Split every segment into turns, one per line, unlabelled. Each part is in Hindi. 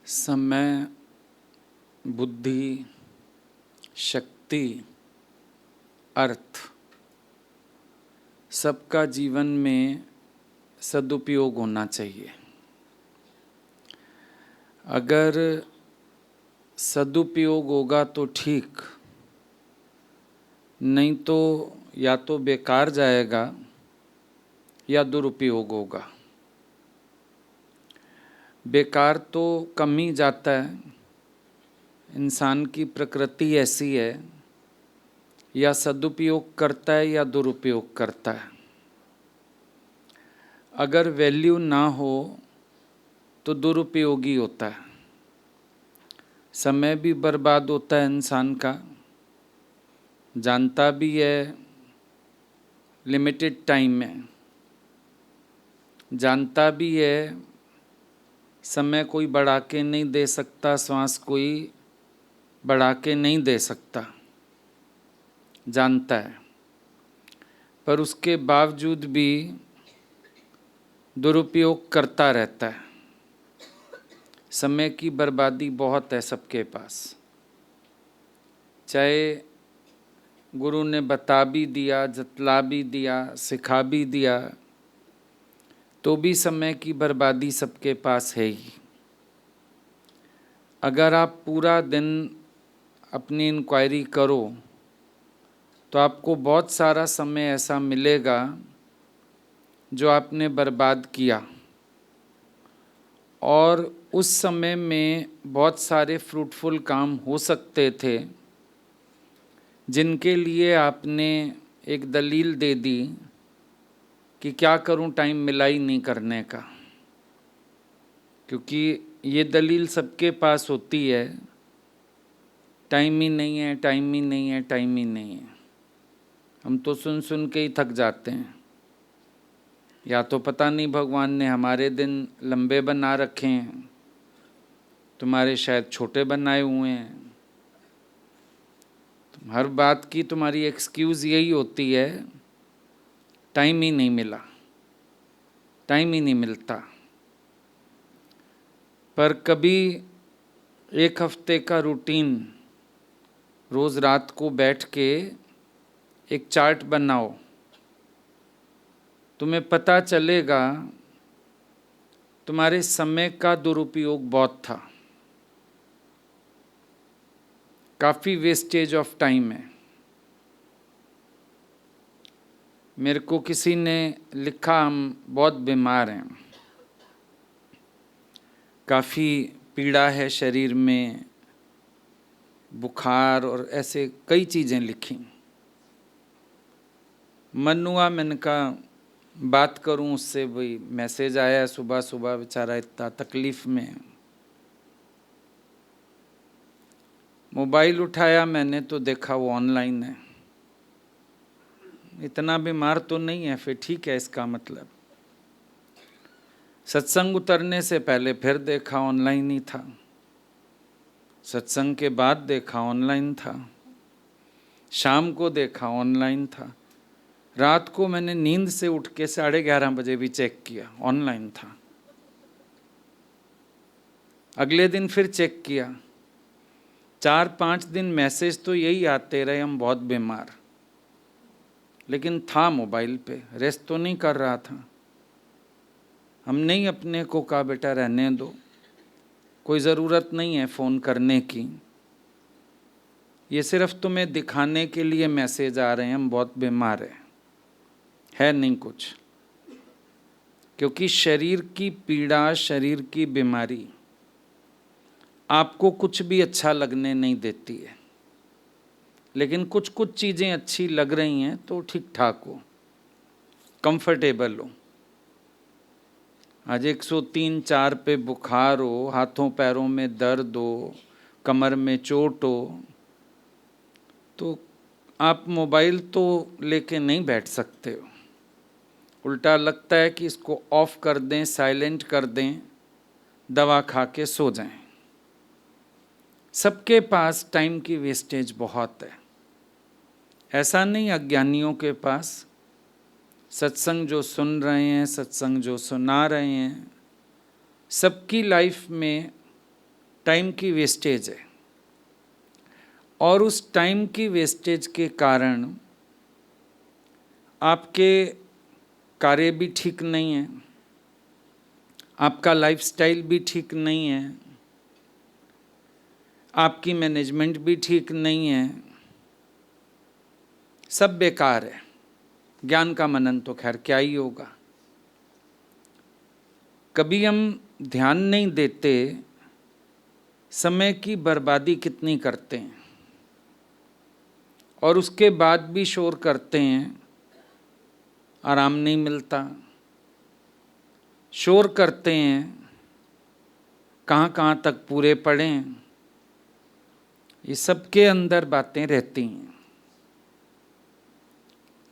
समय, बुद्धि, शक्ति, अर्थ सबका जीवन में सदुपयोग होना चाहिए। अगर सदुपयोग होगा तो ठीक, नहीं तो या तो बेकार जाएगा या दुरुपयोग होगा। बेकार तो कम ही जाता है, इंसान की प्रकृति ऐसी है, या सदुपयोग करता है या दुरुपयोग करता है। अगर वैल्यू ना हो तो दुरुपयोगी होता है, समय भी बर्बाद होता है इंसान का, जानता भी है लिमिटेड टाइम में, जानता भी है समय कोई बढ़ा के नहीं दे सकता, श्वास कोई बढ़ा के नहीं दे सकता, जानता है, पर उसके बावजूद भी दुरुपयोग करता रहता है। समय की बर्बादी बहुत है सबके पास, चाहे गुरु ने बता भी दिया, जतला भी दिया, सिखा भी दिया, तो भी समय की बर्बादी सबके पास है ही। अगर आप पूरा दिन अपनी इंक्वायरी करो तो आपको बहुत सारा समय ऐसा मिलेगा जो आपने बर्बाद किया, और उस समय में बहुत सारे फ्रूटफुल काम हो सकते थे जिनके लिए आपने एक दलील दे दी कि क्या करूं, टाइम मिला ही नहीं करने का। क्योंकि ये दलील सबके पास होती है, टाइम ही नहीं है, टाइम ही नहीं है, टाइम ही नहीं है। हम तो सुन सुन के ही थक जाते हैं। या तो पता नहीं भगवान ने हमारे दिन लंबे बना रखे हैं, तुम्हारे शायद छोटे बनाए हुए हैं। हर बात की तुम्हारी एक्सक्यूज़ यही होती है, टाइम ही नहीं मिला, टाइम ही नहीं मिलता। पर कभी एक हफ्ते का रूटीन रोज़ रात को बैठ के एक चार्ट बनाओ, तुम्हें पता चलेगा तुम्हारे समय का दुरुपयोग बहुत था, काफ़ी वेस्टेज ऑफ टाइम है। मेरे को किसी ने लिखा, हम बहुत बीमार हैं, काफ़ी पीड़ा है शरीर में, बुखार और ऐसे कई चीज़ें लिखी। मन हुआ मैंने कहा बात करूं उससे, वही मैसेज आया सुबह सुबह, बेचारा इतना तकलीफ़ में। मोबाइल उठाया मैंने तो देखा वो ऑनलाइन है। इतना बीमार तो नहीं है, फिर ठीक है इसका मतलब। सत्संग उतरने से पहले फिर देखा ऑनलाइन ही था, सत्संग के बाद देखा ऑनलाइन था, शाम को देखा ऑनलाइन था, रात को मैंने नींद से उठ के 11:30 बजे भी चेक किया, ऑनलाइन था। अगले दिन फिर चेक किया, 4-5 दिन मैसेज तो यही आते रहे, हम बहुत बीमार, लेकिन था मोबाइल पे, रेस्ट तो नहीं कर रहा था। हमने ही अपने को कहा बेटा रहने दो, कोई ज़रूरत नहीं है फ़ोन करने की, ये सिर्फ तुम्हें दिखाने के लिए मैसेज आ रहे हैं, हम बहुत बीमार हैं, है नहीं कुछ। क्योंकि शरीर की पीड़ा, शरीर की बीमारी आपको कुछ भी अच्छा लगने नहीं देती है, लेकिन कुछ कुछ चीज़ें अच्छी लग रही हैं तो ठीक ठाक हो, कंफर्टेबल हो। आज 103-4 पे बुखार हो, हाथों पैरों में दर्द हो, कमर में चोट हो, तो आप मोबाइल तो लेके नहीं बैठ सकते हो। उल्टा लगता है कि इसको ऑफ कर दें, साइलेंट कर दें, दवा खा के सो जाएं। सबके पास टाइम की वेस्टेज बहुत है, ऐसा नहीं अज्ञानियों के पास। सत्संग जो सुन रहे हैं, सत्संग जो सुना रहे हैं, सबकी लाइफ में टाइम की वेस्टेज है, और उस टाइम की वेस्टेज के कारण आपके कार्य भी ठीक नहीं है, आपका लाइफस्टाइल भी ठीक नहीं है, आपकी मैनेजमेंट भी ठीक नहीं है, सब बेकार है। ज्ञान का मनन तो खैर क्या ही होगा। कभी हम ध्यान नहीं देते समय की बर्बादी कितनी करते हैं, और उसके बाद भी शोर करते हैं, आराम नहीं मिलता, शोर करते हैं, कहाँ कहाँ तक पूरे पड़े हैं, ये सबके अंदर बातें रहती हैं।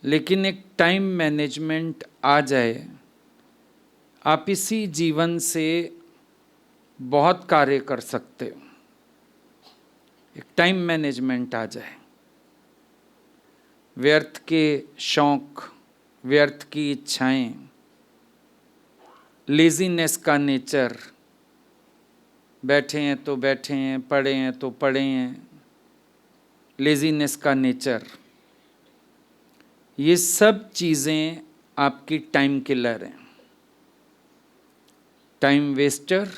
लेकिन एक टाइम मैनेजमेंट आ जाए, आप इसी जीवन से बहुत कार्य कर सकते हो। एक टाइम मैनेजमेंट आ जाए, व्यर्थ के शौक, व्यर्थ की इच्छाएं, लेजीनेस का नेचर, बैठे हैं तो बैठे हैं, पड़े हैं तो पड़े हैं, लेजीनेस का नेचर, ये सब चीज़ें आपकी टाइम किलर हैं। Time Wester,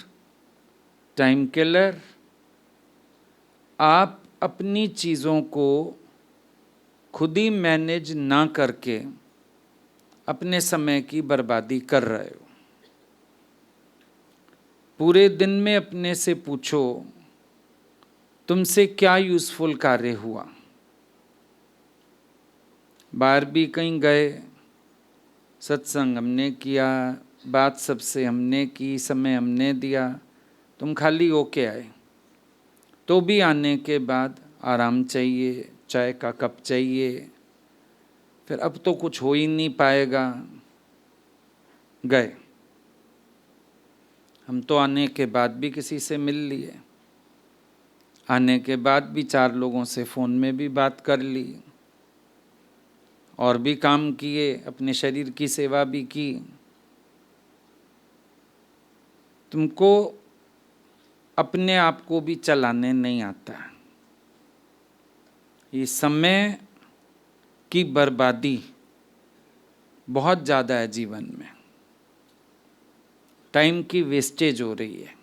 time killer. आप अपनी चीज़ों को खुद ही मैनेज ना करके अपने समय की बर्बादी कर रहे हो। पूरे दिन में अपने से पूछो, तुमसे क्या यूज़फुल कार्य हुआ? बाहर भी कहीं गए, सत्संग हमने किया, बात सबसे हमने की, समय हमने दिया, तुम खाली होके आए, तो भी आने के बाद आराम चाहिए, चाय का कप चाहिए, फिर अब तो कुछ हो ही नहीं पाएगा, गए। हम तो आने के बाद भी किसी से मिल लिए, आने के बाद भी 4 लोगों से फ़ोन में भी बात कर ली, और भी काम किए, अपने शरीर की सेवा भी की। तुमको अपने आप को भी चलाने नहीं आता। ये समय की बर्बादी बहुत ज़्यादा है जीवन में, टाइम की वेस्टेज हो रही है,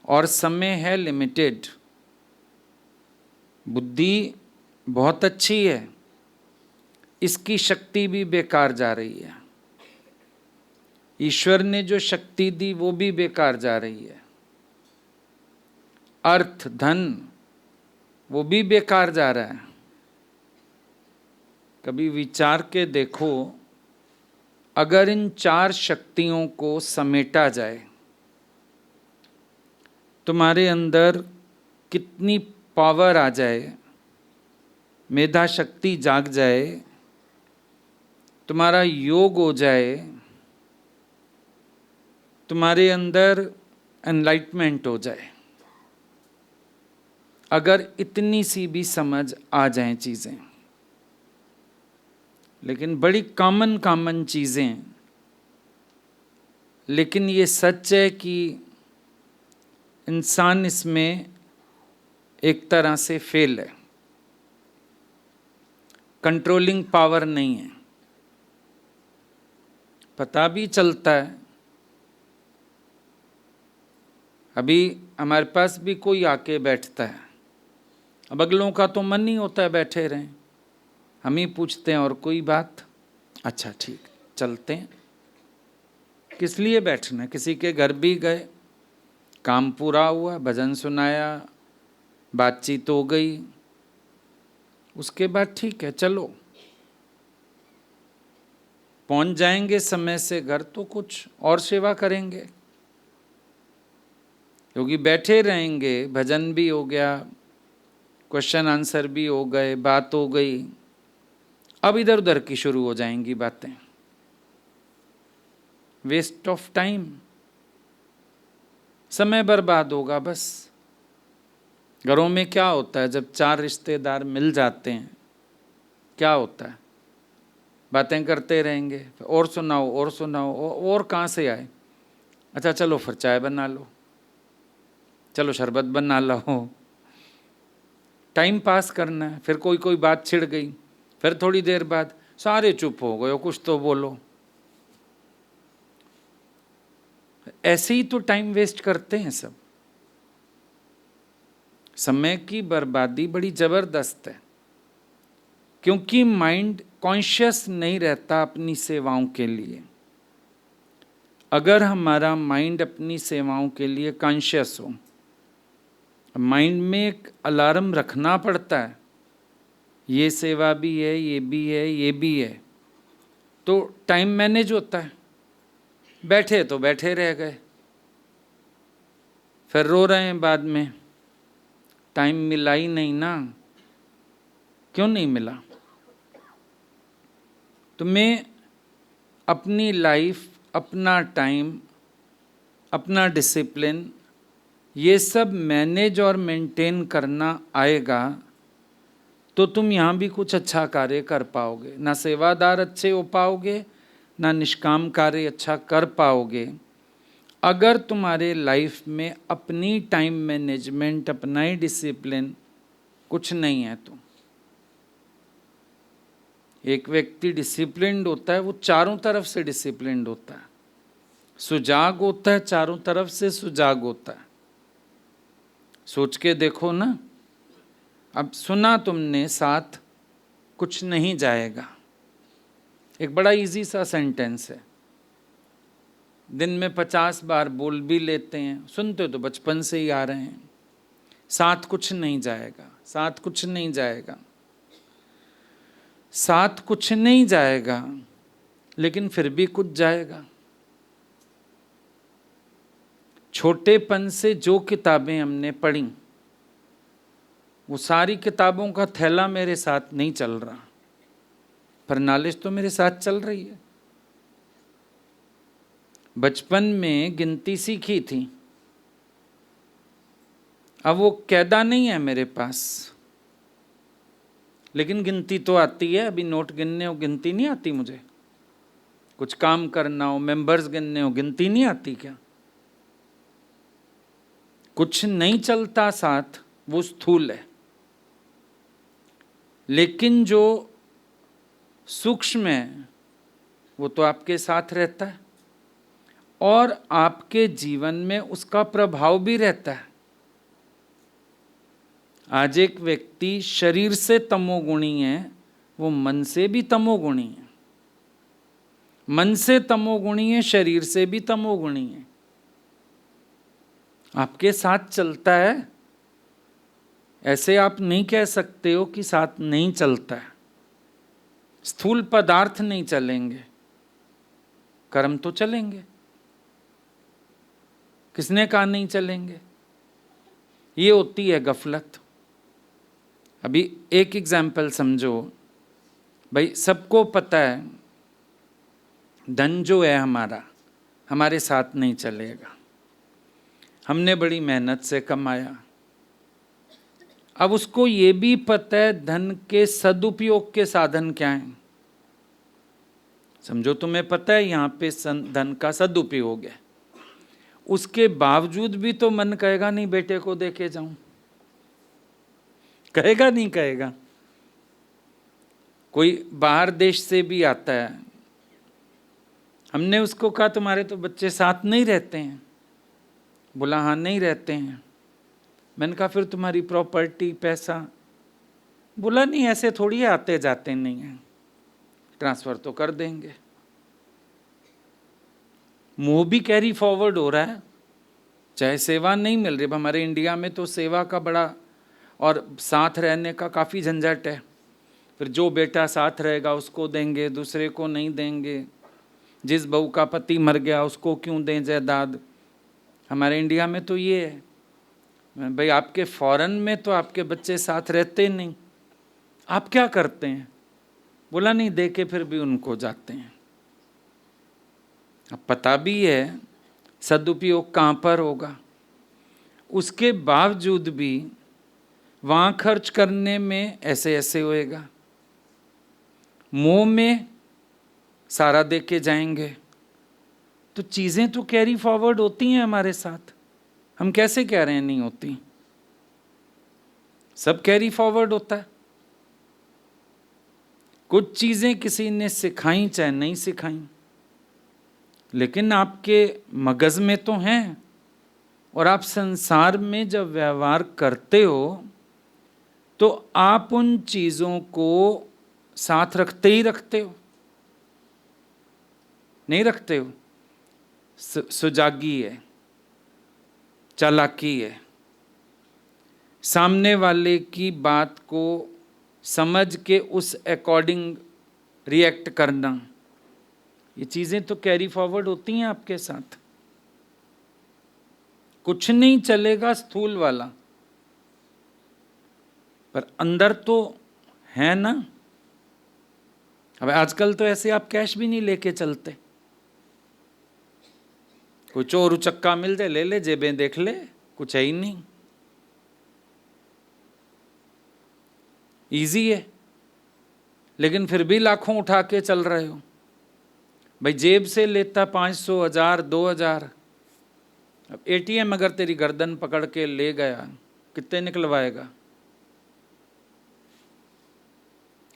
और समय है लिमिटेड। बुद्धि बहुत अच्छी है, इसकी शक्ति भी बेकार जा रही है। ईश्वर ने जो शक्ति दी वो भी बेकार जा रही है। अर्थ, धन, वो भी बेकार जा रहा है। कभी विचार के देखो, अगर इन 4 शक्तियों को समेटा जाए, तुम्हारे अंदर कितनी पावर आ जाए, मेधा शक्ति जाग जाए, तुम्हारा योग हो जाए, तुम्हारे अंदर एनलाइटमेंट हो जाए। अगर इतनी सी भी समझ आ जाए चीज़ें, लेकिन बड़ी कॉमन चीज़ें, लेकिन ये सच है कि इंसान इसमें एक तरह से फेल है। कंट्रोलिंग पावर नहीं है। पता भी चलता है, अभी हमारे पास भी कोई आके बैठता है, अब अगलों का तो मन नहीं होता है बैठे रहें, हम ही पूछते हैं और कोई बात, अच्छा ठीक चलते हैं। किस लिए बैठना? किसी के घर भी गए, काम पूरा हुआ, भजन सुनाया, बातचीत हो गई, उसके बाद ठीक है चलो, पहुंच जाएंगे समय से घर तो कुछ और सेवा करेंगे, क्योंकि बैठे रहेंगे, भजन भी हो गया, क्वेश्चन आंसर भी हो गए, बात हो गई, अब इधर उधर की शुरू हो जाएंगी बातें। वेस्ट ऑफ टाइम, समय बर्बाद होगा बस। घरों में क्या होता है जब 4 रिश्तेदार मिल जाते हैं, क्या होता है? बातें करते रहेंगे, और सुनाओ और सुनाओ, और कहाँ से आए? अच्छा चलो फिर चाय बना लो, चलो शरबत बना लो, टाइम पास करना है। फिर कोई कोई बात छिड़ गई, फिर थोड़ी देर बाद सारे चुप हो गए, कुछ तो बोलो। ऐसे ही तो टाइम वेस्ट करते हैं सब। समय की बर्बादी बड़ी जबरदस्त है, क्योंकि माइंड कॉन्शियस नहीं रहता अपनी सेवाओं के लिए। अगर हमारा माइंड अपनी सेवाओं के लिए कॉन्शियस हो, माइंड में एक अलार्म रखना पड़ता है, ये सेवा भी है, ये भी है, ये भी है, तो टाइम मैनेज होता है। बैठे तो बैठे रह गए, फिर रो रहे हैं बाद में, टाइम मिला ही नहीं ना। क्यों नहीं मिला? तो मैं अपनी लाइफ, अपना टाइम, अपना डिसिप्लिन, ये सब मैनेज और मेंटेन करना आएगा तो तुम यहाँ भी कुछ अच्छा कार्य कर पाओगे। ना सेवादार अच्छे हो पाओगे, ना निष्काम कार्य अच्छा कर पाओगे, अगर तुम्हारे लाइफ में अपनी टाइम मैनेजमेंट, अपना ही डिसिप्लिन कुछ नहीं है तो। एक व्यक्ति डिसिप्लिन्ड होता है, वो चारों तरफ से डिसिप्लिन्ड होता है, सुजाग होता है, चारों तरफ से सुजाग होता है। सोच के देखो ना, अब सुना तुमने साथ कुछ नहीं जाएगा, एक बड़ा इजी सा सेंटेंस है, दिन में 50 बार बोल भी लेते हैं, सुनते तो बचपन से ही आ रहे हैं, साथ कुछ नहीं जाएगा, साथ कुछ नहीं जाएगा, साथ कुछ नहीं जाएगा, लेकिन फिर भी कुछ जाएगा। छोटेपन से जो किताबें हमने पढ़ी, वो सारी किताबों का थैला मेरे साथ नहीं चल रहा, पर नॉलेज तो मेरे साथ चल रही है। बचपन में गिनती सीखी थी, अब वो कायदा नहीं है मेरे पास, लेकिन गिनती तो आती है। अभी नोट गिनने हो, गिनती नहीं आती मुझे। कुछ काम करना हो, मेंबर्स गिनने हो, गिनती नहीं आती क्या? कुछ नहीं चलता साथ, वो स्थूल है। लेकिन जो सूक्ष्म है वो तो आपके साथ रहता है, और आपके जीवन में उसका प्रभाव भी रहता है। आज एक व्यक्ति शरीर से तमोगुणी है, वो मन से भी तमोगुणी है। मन से तमोगुणी है, शरीर से भी तमोगुणी है। आपके साथ चलता है, ऐसे आप नहीं कह सकते हो कि साथ नहीं चलता है। स्थूल पदार्थ नहीं चलेंगे, कर्म तो चलेंगे। किसने कहा नहीं चलेंगे? ये होती है गफलत। अभी एक एग्जाम्पल समझो भाई, सबको पता है धन जो है हमारा, हमारे साथ नहीं चलेगा, हमने बड़ी मेहनत से कमाया। अब उसको ये भी पता है धन के सदुपयोग के साधन क्या हैं। समझो तुम्हें पता है यहाँ पे धन का सदुपयोग है, उसके बावजूद भी तो मन कहेगा नहीं बेटे को देके जाऊं, कहेगा नहीं कहेगा? कोई बाहर देश से भी आता है, हमने उसको कहा तुम्हारे तो बच्चे साथ नहीं रहते हैं, बोला हाँ नहीं रहते हैं। मैंने कहा फिर तुम्हारी प्रॉपर्टी, पैसा? बोला नहीं ऐसे थोड़ी आते जाते नहीं हैं, ट्रांसफर तो कर देंगे। मुंह भी कैरी फॉरवर्ड हो रहा है, चाहे सेवा नहीं मिल रही। हमारे इंडिया में तो सेवा का बड़ा और साथ रहने का काफ़ी झंझट है। फिर जो बेटा साथ रहेगा उसको देंगे, दूसरे को नहीं देंगे। जिस बहू का पति मर गया उसको क्यों दें जायदाद। हमारे इंडिया में तो ये है। भाई आपके फॉरेन में तो आपके बच्चे साथ रहते नहीं, आप क्या करते हैं? बोला नहीं दे के फिर भी उनको जाते हैं। अब पता भी है सदुपयोग कहाँ पर होगा, उसके बावजूद भी वहाँ खर्च करने में ऐसे ऐसे होएगा। मोह में सारा दे के जाएंगे, तो चीजें तो कैरी फॉरवर्ड होती हैं हमारे साथ, हम कैसे कह रहे हैं नहीं होती? सब कैरी फॉरवर्ड होता है। कुछ चीजें किसी ने सिखाई चाहे नहीं सिखाई, लेकिन आपके मगज में तो हैं, और आप संसार में जब व्यवहार करते हो तो आप उन चीजों को साथ रखते ही रखते हो, नहीं रखते हो? सुजागी है, चालाकी है, सामने वाले की बात को समझ के उस अकॉर्डिंग रिएक्ट करना, ये चीजें तो कैरी फॉरवर्ड होती हैं आपके साथ। कुछ नहीं चलेगा स्थूल वाला, पर अंदर तो है ना। अब आजकल तो ऐसे आप कैश भी नहीं लेके चलते, कोई चोर उचक्का मिल जाए ले ले, जेबें देख ले, कुछ है ही नहीं। इजी है, लेकिन फिर भी लाखों उठा के चल रहे हो। भाई जेब से लेता 500, 1000, 2000, अब एटीएम अगर तेरी गर्दन पकड़ के ले गया, कितने निकलवाएगा?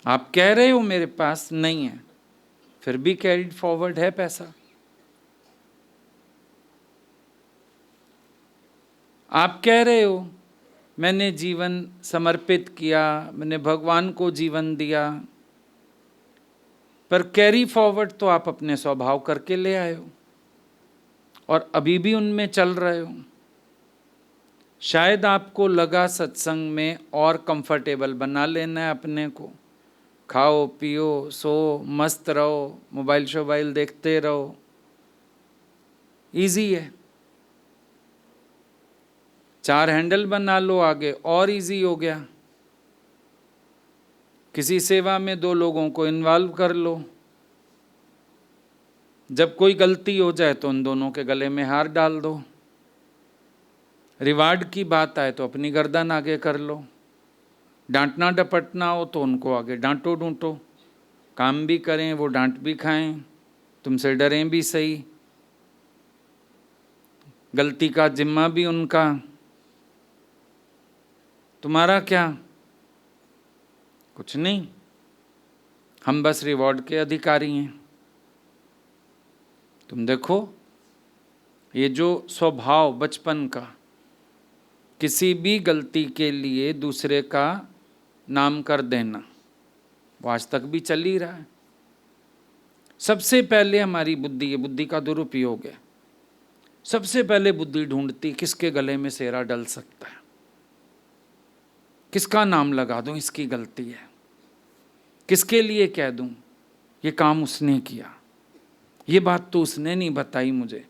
आप कह रहे हो मेरे पास नहीं है, फिर भी कैरिड फॉरवर्ड है पैसा। आप कह रहे हो मैंने जीवन समर्पित किया, मैंने भगवान को जीवन दिया, पर कैरी फॉरवर्ड तो आप अपने स्वभाव करके ले आए हो और अभी भी उनमें चल रहे हो। शायद आपको लगा सत्संग में और कंफर्टेबल बना लेना है अपने को, खाओ पियो सो मस्त रहो, मोबाइल शोबाइल देखते रहो, इजी है। 4 हैंडल बना लो आगे, और इजी हो गया। किसी सेवा में 2 लोगों को इन्वॉल्व कर लो, जब कोई गलती हो जाए तो उन दोनों के गले में हार डाल दो। रिवार्ड की बात आए तो अपनी गर्दन आगे कर लो, डांटना डपटना हो तो उनको आगे डांटो डूंटो, काम भी करें वो डांट भी खाएं, तुमसे डरें भी सही, गलती का जिम्मा भी उनका, तुम्हारा क्या? कुछ नहीं, हम बस रिवॉर्ड के अधिकारी हैं। तुम देखो ये जो स्वभाव बचपन का, किसी भी गलती के लिए दूसरे का नाम कर देना, वो आज तक भी चल ही रहा है। सबसे पहले हमारी बुद्धि, ये बुद्धि का दुरुपयोग है, सबसे पहले बुद्धि ढूंढती किसके गले में सेरा डल सकता है, किसका नाम लगा दूं इसकी गलती है, किसके लिए कह दूं ये काम उसने किया, ये बात तो उसने नहीं बताई मुझे।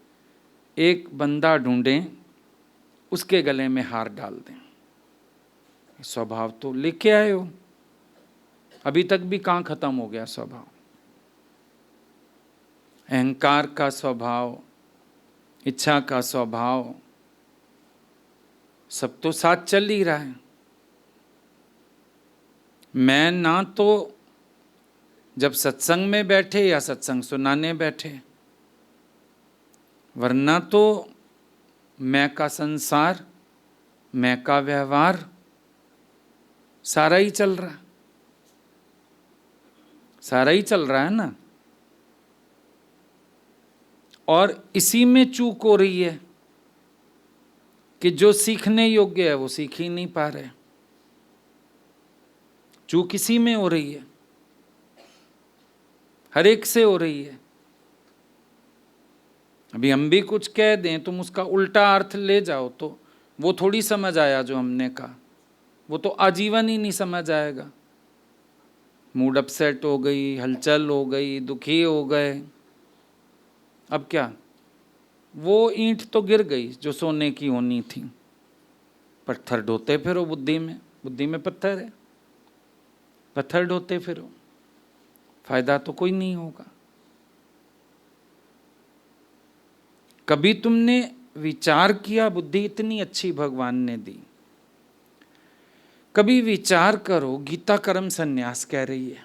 एक बंदा ढूंढें, उसके गले में हार डाल दें। स्वभाव तो लेके आए हो, अभी तक भी कहाँ खत्म हो गया स्वभाव? अहंकार का स्वभाव, इच्छा का स्वभाव, सब तो साथ चल ही रहा है। मैं ना तो जब सत्संग में बैठे या सत्संग सुनाने बैठे, वरना तो मैं का संसार, मैं का व्यवहार सारा ही चल रहा है, सारा ही चल रहा है ना। और इसी में चूक हो रही है कि जो सीखने योग्य है वो सीख ही नहीं पा रहे। चूक इसी में हो रही है, हर एक से हो रही है। अभी हम भी कुछ कह दें, तुम उसका उल्टा अर्थ ले जाओ तो वो थोड़ी समझ आया जो हमने कहा, वो तो आजीवन ही नहीं समझ आएगा। मूड अपसेट हो गई, हलचल हो गई, दुखी हो गए, अब क्या? वो ईंट तो गिर गई जो सोने की होनी थी, पत्थर ढोते फिरो बुद्धि में, बुद्धि में पत्थर है, पत्थर ढोते फिरो, फायदा तो कोई नहीं होगा। कभी तुमने विचार किया, बुद्धि इतनी अच्छी भगवान ने दी, कभी विचार करो, गीता कर्म संन्यास कह रही है।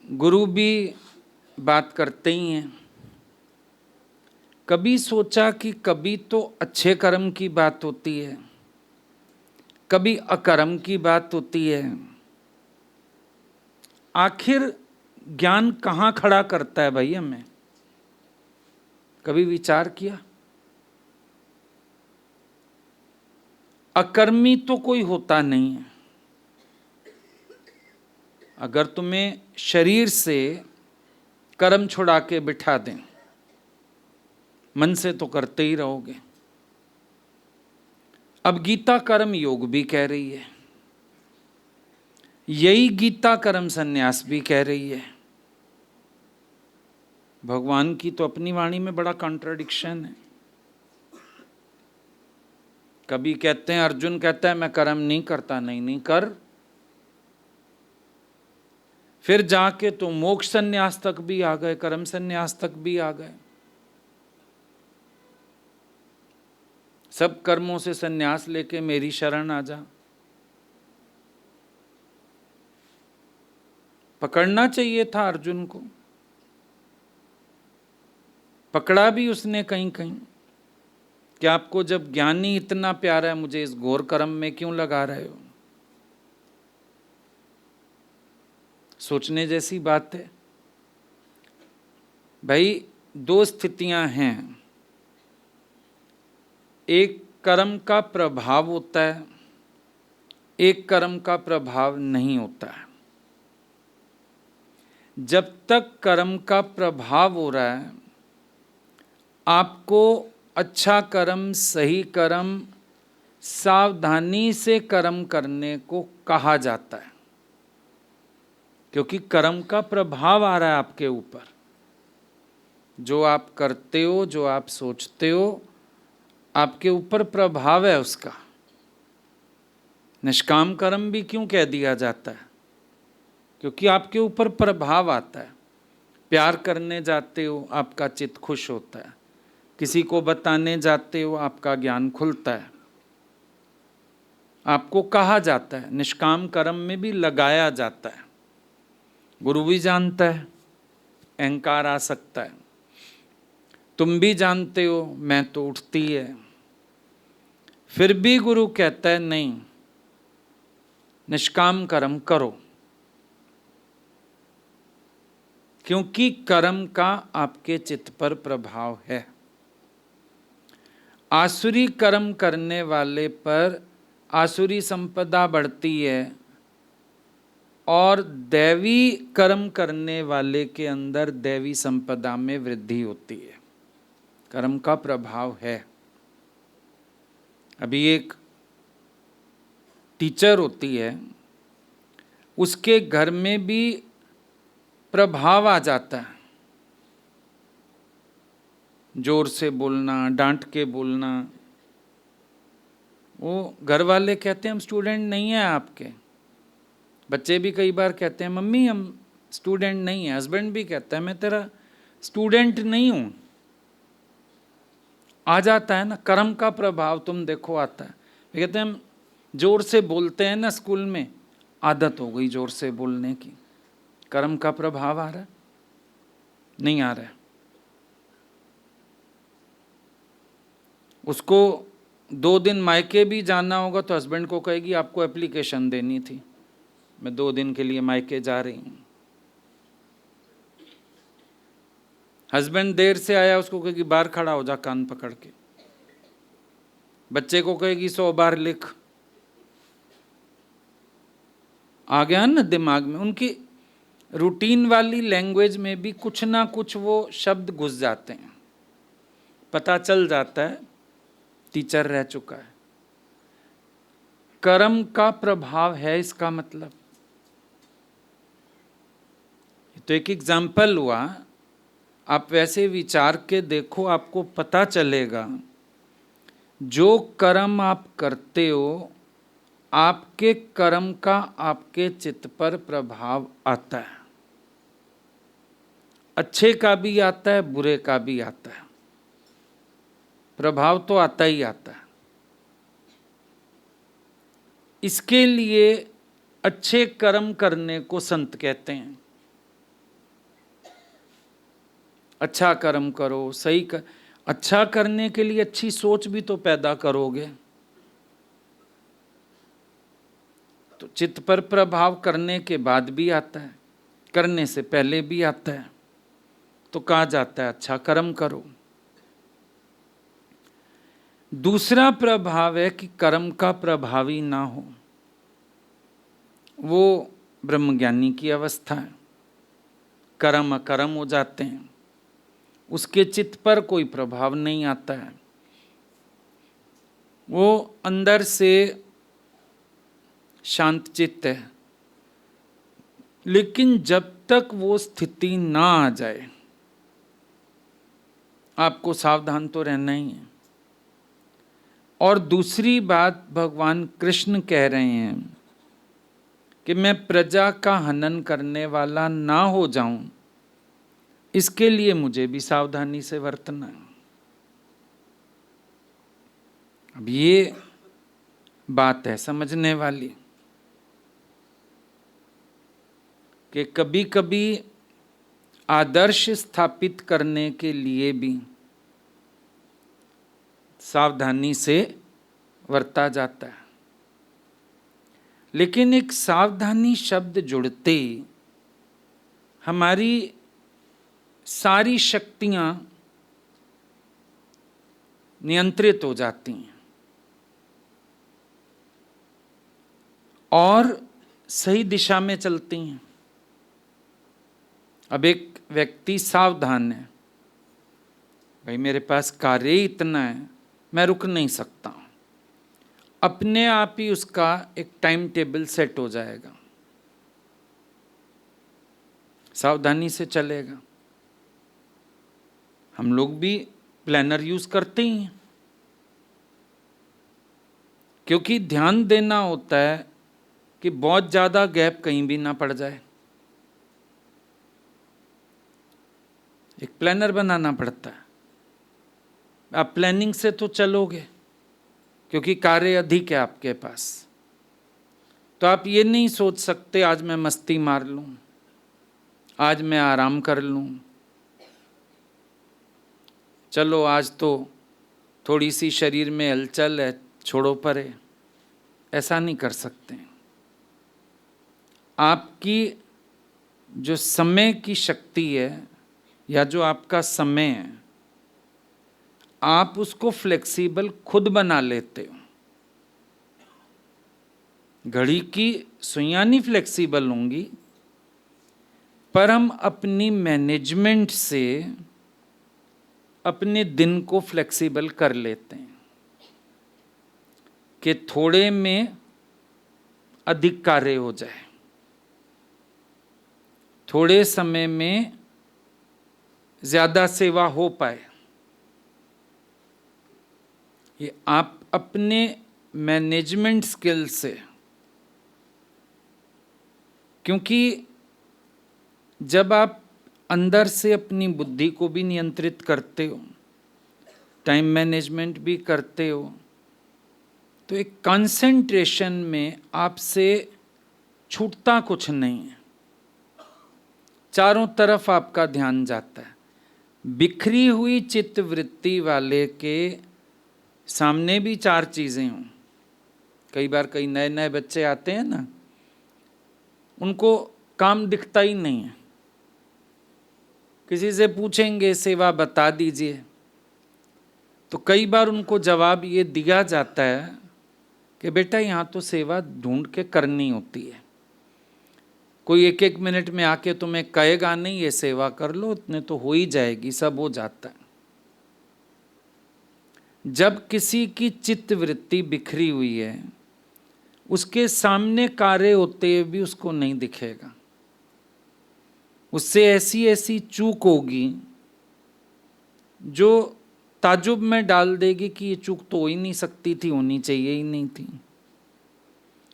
गुरु भी बात करते ही हैं। कभी सोचा कि कभी तो अच्छे कर्म की बात होती है, कभी अकर्म की बात होती है। आखिर ज्ञान कहाँ खड़ा करता है भाई हमें? कभी विचार किया? अकर्मी तो कोई होता नहीं है। अगर तुम्हें शरीर से कर्म छुड़ा के बिठा दें, मन से तो करते ही रहोगे। अब गीता कर्म योग भी कह रही है, यही गीता कर्म संन्यास भी कह रही है। भगवान की तो अपनी वाणी में बड़ा कॉन्ट्रडिक्शन है। कभी कहते हैं, अर्जुन कहता है मैं कर्म नहीं करता, नहीं नहीं कर। फिर जाके तो मोक्ष संन्यास तक भी आ गए, कर्म संन्यास तक भी आ गए। सब कर्मों से संन्यास लेके मेरी शरण आ जा। पकड़ना चाहिए था अर्जुन को, पकड़ा भी उसने कहीं कहीं कि आपको जब ज्ञान ही इतना प्यारा है, मुझे इस घोर कर्म में क्यों लगा रहे हो। सोचने जैसी बात है भाई। दो स्थितियां हैं, एक कर्म का प्रभाव होता है, एक कर्म का प्रभाव नहीं होता है। जब तक कर्म का प्रभाव हो रहा है, आपको अच्छा कर्म, सही कर्म, सावधानी से कर्म करने को कहा जाता है, क्योंकि कर्म का प्रभाव आ रहा है आपके ऊपर। जो आप करते हो, जो आप सोचते हो, आपके ऊपर प्रभाव है उसका। निष्काम कर्म भी क्यों कह दिया जाता है? क्योंकि आपके ऊपर प्रभाव आता है। प्यार करने जाते हो, आपका चित्त खुश होता है। किसी को बताने जाते हो, आपका ज्ञान खुलता है। आपको कहा जाता है, निष्काम कर्म में भी लगाया जाता है। गुरु भी जानता है अहंकार आ सकता है, तुम भी जानते हो मैं तो उठती है, फिर भी गुरु कहता है नहीं, निष्काम कर्म करो। क्योंकि कर्म का आपके चित्त पर प्रभाव है। आसुरी कर्म करने वाले पर आसुरी संपदा बढ़ती है और दैवी कर्म करने वाले के अंदर दैवी संपदा में वृद्धि होती है। कर्म का प्रभाव है। अभी एक टीचर होती है, उसके घर में भी प्रभाव आ जाता है। जोर से बोलना, डांट के बोलना। वो घर वाले कहते हैं हम स्टूडेंट नहीं हैं आपके। बच्चे भी कई बार कहते हैं मम्मी हम स्टूडेंट नहीं हैं। हस्बैंड भी कहता है मैं तेरा स्टूडेंट नहीं हूं। आ जाता है ना, कर्म का प्रभाव तुम देखो आता है। वे कहते हैं हम जोर से बोलते हैं ना स्कूल में, आदत हो गई जोर से बोलने की। कर्म का प्रभाव आ रहा है? नहीं आ रहा है। उसको 2 दिन मायके भी जाना होगा तो हस्बैंड को कहेगी आपको एप्लीकेशन देनी थी, मैं 2 दिन के लिए मायके जा रही हूँ। हस्बैंड देर से आया, उसको कहेगी बाहर खड़ा हो जा कान पकड़ के। बच्चे को कहेगी 100 बार लिख। आ गया ना दिमाग में। उनकी रूटीन वाली लैंग्वेज में भी कुछ ना कुछ वो शब्द घुस जाते हैं, पता चल जाता है टीचर रह चुका है। कर्म का प्रभाव है इसका मतलब। तो एक एग्जाम्पल हुआ, आप वैसे विचार के देखो, आपको पता चलेगा जो कर्म आप करते हो, आपके कर्म का आपके चित्त पर प्रभाव आता है। अच्छे का भी आता है, बुरे का भी आता है। प्रभाव तो आता ही आता है। इसके लिए अच्छे कर्म करने को संत कहते हैं। अच्छा कर्म करो, सही कर। अच्छा करने के लिए अच्छी सोच भी तो पैदा करोगे। तो चित्त पर प्रभाव करने के बाद भी आता है, करने से पहले भी आता है। तो कहा जाता है अच्छा कर्म करो। दूसरा प्रभाव है कि कर्म का प्रभावी ना हो, वो ब्रह्मज्ञानी की अवस्था है। कर्म अकर्म हो जाते हैं, उसके चित्त पर कोई प्रभाव नहीं आता है, वो अंदर से शांत चित्त है। लेकिन जब तक वो स्थिति ना आ जाए, आपको सावधान तो रहना ही है। और दूसरी बात भगवान कृष्ण कह रहे हैं कि मैं प्रजा का हनन करने वाला ना हो जाऊं, इसके लिए मुझे भी सावधानी से बरतना है। अब ये बात है समझने वाली कि कभी कभी आदर्श स्थापित करने के लिए भी सावधानी से बरता जाता है। लेकिन एक सावधानी शब्द जुड़ते ही हमारी सारी शक्तियां नियंत्रित हो जाती हैं और सही दिशा में चलती हैं। अब एक व्यक्ति सावधान है, भाई मेरे पास कार्य ही इतना है, मैं रुक नहीं सकता, अपने आप ही उसका एक टाइम टेबल सेट हो जाएगा, सावधानी से चलेगा। हम लोग भी प्लानर यूज करते ही हैं, क्योंकि ध्यान देना होता है कि बहुत ज्यादा गैप कहीं भी ना पड़ जाए। एक प्लानर बनाना पड़ता है। आप प्लानिंग से तो चलोगे क्योंकि कार्य अधिक है आपके पास, तो आप ये नहीं सोच सकते आज मैं मस्ती मार लूं, आज मैं आराम कर लूं, चलो आज तो थोड़ी सी शरीर में हलचल है, छोड़ो परे। ऐसा नहीं कर सकते। आपकी जो समय की शक्ति है या जो आपका समय है, आप उसको फ्लेक्सिबल खुद बना लेते हो। घड़ी की सुइयां नहीं फ्लेक्सिबल होंगी, पर हम अपनी मैनेजमेंट से अपने दिन को फ्लेक्सिबल कर लेते हैं कि थोड़े में अधिक कार्य हो जाए, थोड़े समय में ज्यादा सेवा हो पाए। ये आप अपने मैनेजमेंट स्किल से, क्योंकि जब आप अंदर से अपनी बुद्धि को भी नियंत्रित करते हो, टाइम मैनेजमेंट भी करते हो, तो एक कंसंट्रेशन में आपसे छूटता कुछ नहीं है, चारों तरफ आपका ध्यान जाता है। बिखरी हुई चित्त वृत्ति वाले के सामने भी चार चीजें हों। कई बार कई नए नए बच्चे आते हैं ना, उनको काम दिखता ही नहीं है। किसी से पूछेंगे सेवा बता दीजिए, तो कई बार उनको जवाब ये दिया जाता है कि बेटा यहाँ तो सेवा ढूंढ के करनी होती है, कोई एक एक मिनट में आके तुम्हें कहेगा नहीं ये सेवा कर लो, इतने तो हो ही जाएगी, सब हो जाता है। जब किसी की चित्त वृत्ति बिखरी हुई है, उसके सामने कार्य होते हुए भी उसको नहीं दिखेगा, उससे ऐसी ऐसी चूक होगी जो ताजुब में डाल देगी कि ये चूक तो हो ही नहीं सकती थी, होनी चाहिए ही नहीं थी।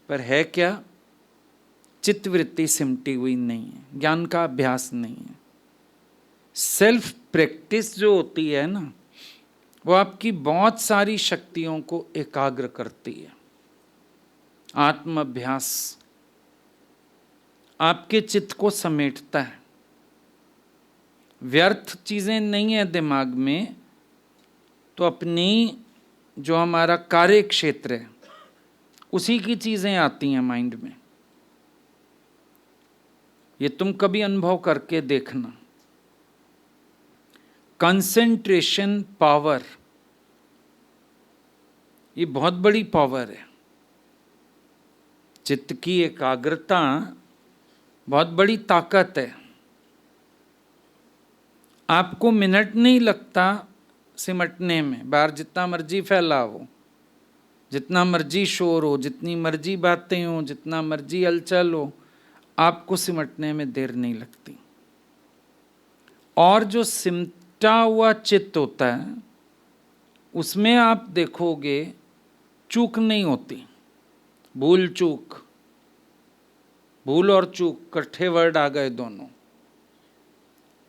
पर है क्या? चित्तवृत्ति सिमटी हुई नहीं है, ज्ञान का अभ्यास नहीं है। सेल्फ प्रैक्टिस जो होती है ना, वो आपकी बहुत सारी शक्तियों को एकाग्र करती है। आत्म अभ्यास आपके चित्त को समेटता है व्यर्थ चीज़ें नहीं है दिमाग में, तो अपनी जो हमारा कार्य क्षेत्र है उसी की चीज़ें आती हैं माइंड में। ये तुम कभी अनुभव करके देखना। कंसंट्रेशन पावर, ये बहुत बड़ी पावर है। चित्त की एकाग्रता बहुत बड़ी ताकत है। आपको मिनट नहीं लगता सिमटने में, बाहर जितना मर्जी फैलाओ, जितना मर्जी शोर हो, जितनी मर्जी बातें हो, जितना मर्जी हलचल हो, आपको सिमटने में देर नहीं लगती। और जो सिमटा हुआ चित्त होता है उसमें आप देखोगे चूक नहीं होती। भूल चूक, भूल और चूक इकट्ठे वर्ड आ गए दोनों।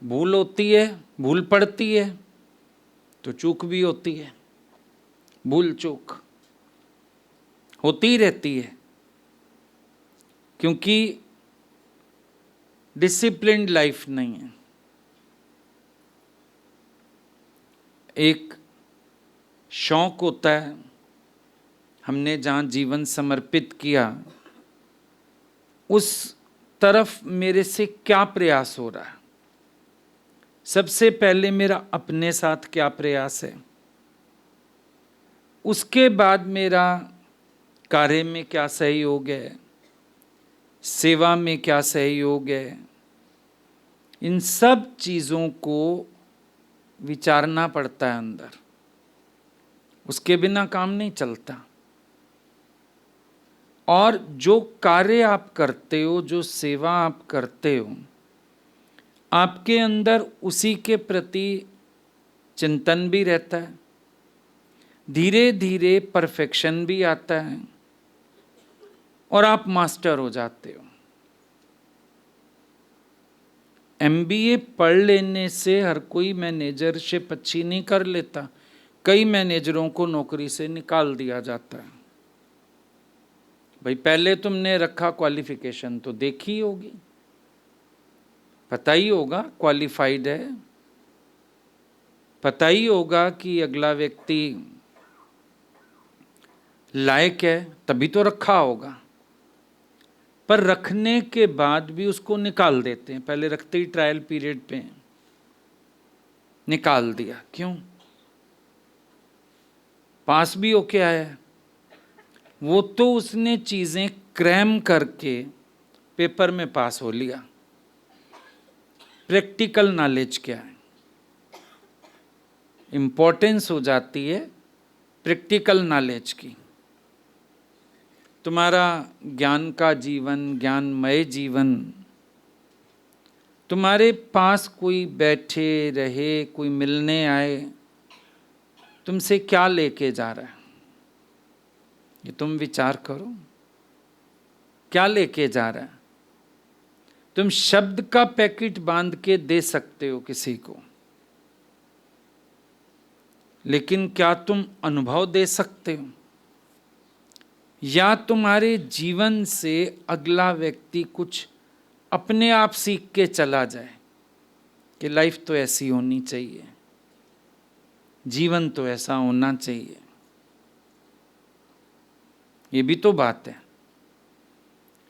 भूल होती है, भूल पड़ती है तो चूक भी होती है। भूल चूक होती ही रहती है, क्योंकि डिसिप्लिन्ड लाइफ नहीं है। एक शौक होता है, हमने जहाँ जीवन समर्पित किया उस तरफ मेरे से क्या प्रयास हो रहा है। सबसे पहले मेरा अपने साथ क्या प्रयास है, उसके बाद मेरा कार्य में क्या सहयोग है, सेवा में क्या सहयोग है। इन सब चीज़ों को विचारना पड़ता है अंदर, उसके बिना काम नहीं चलता। और जो कार्य आप करते हो, जो सेवा आप करते हो, आपके अंदर उसी के प्रति चिंतन भी रहता है, धीरे धीरे परफेक्शन भी आता है और आप मास्टर हो जाते हो। MBA पढ़ लेने से हर कोई मैनेजरशिप अच्छी नहीं कर लेता। कई मैनेजरों को नौकरी से निकाल दिया जाता है। भाई पहले तुमने रखा क्वालिफिकेशन तो देखी होगी, पता ही होगा क्वालिफाइड है, पता ही होगा कि अगला व्यक्ति लायक है, तभी तो रखा होगा। पर रखने के बाद भी उसको निकाल देते हैं। पहले रखते ही ट्रायल पीरियड पे निकाल दिया, क्यों? पास भी होके आया है, वो तो उसने चीजें क्रैम करके पेपर में पास हो लिया। प्रैक्टिकल नॉलेज क्या है? इंपॉर्टेंस हो जाती है प्रैक्टिकल नॉलेज की। तुम्हारा ज्ञान का जीवन, ज्ञानमय जीवन, तुम्हारे पास कोई बैठे रहे, कोई मिलने आए, तुमसे क्या लेके जा रहा है, ये तुम विचार करो। क्या लेके जा रहा है? तुम शब्द का पैकेट बांध के दे सकते हो किसी को, लेकिन क्या तुम अनुभव दे सकते हो? या तुम्हारे जीवन से अगला व्यक्ति कुछ अपने आप सीख के चला जाए कि लाइफ तो ऐसी होनी चाहिए, जीवन तो ऐसा होना चाहिए। ये भी तो बात है।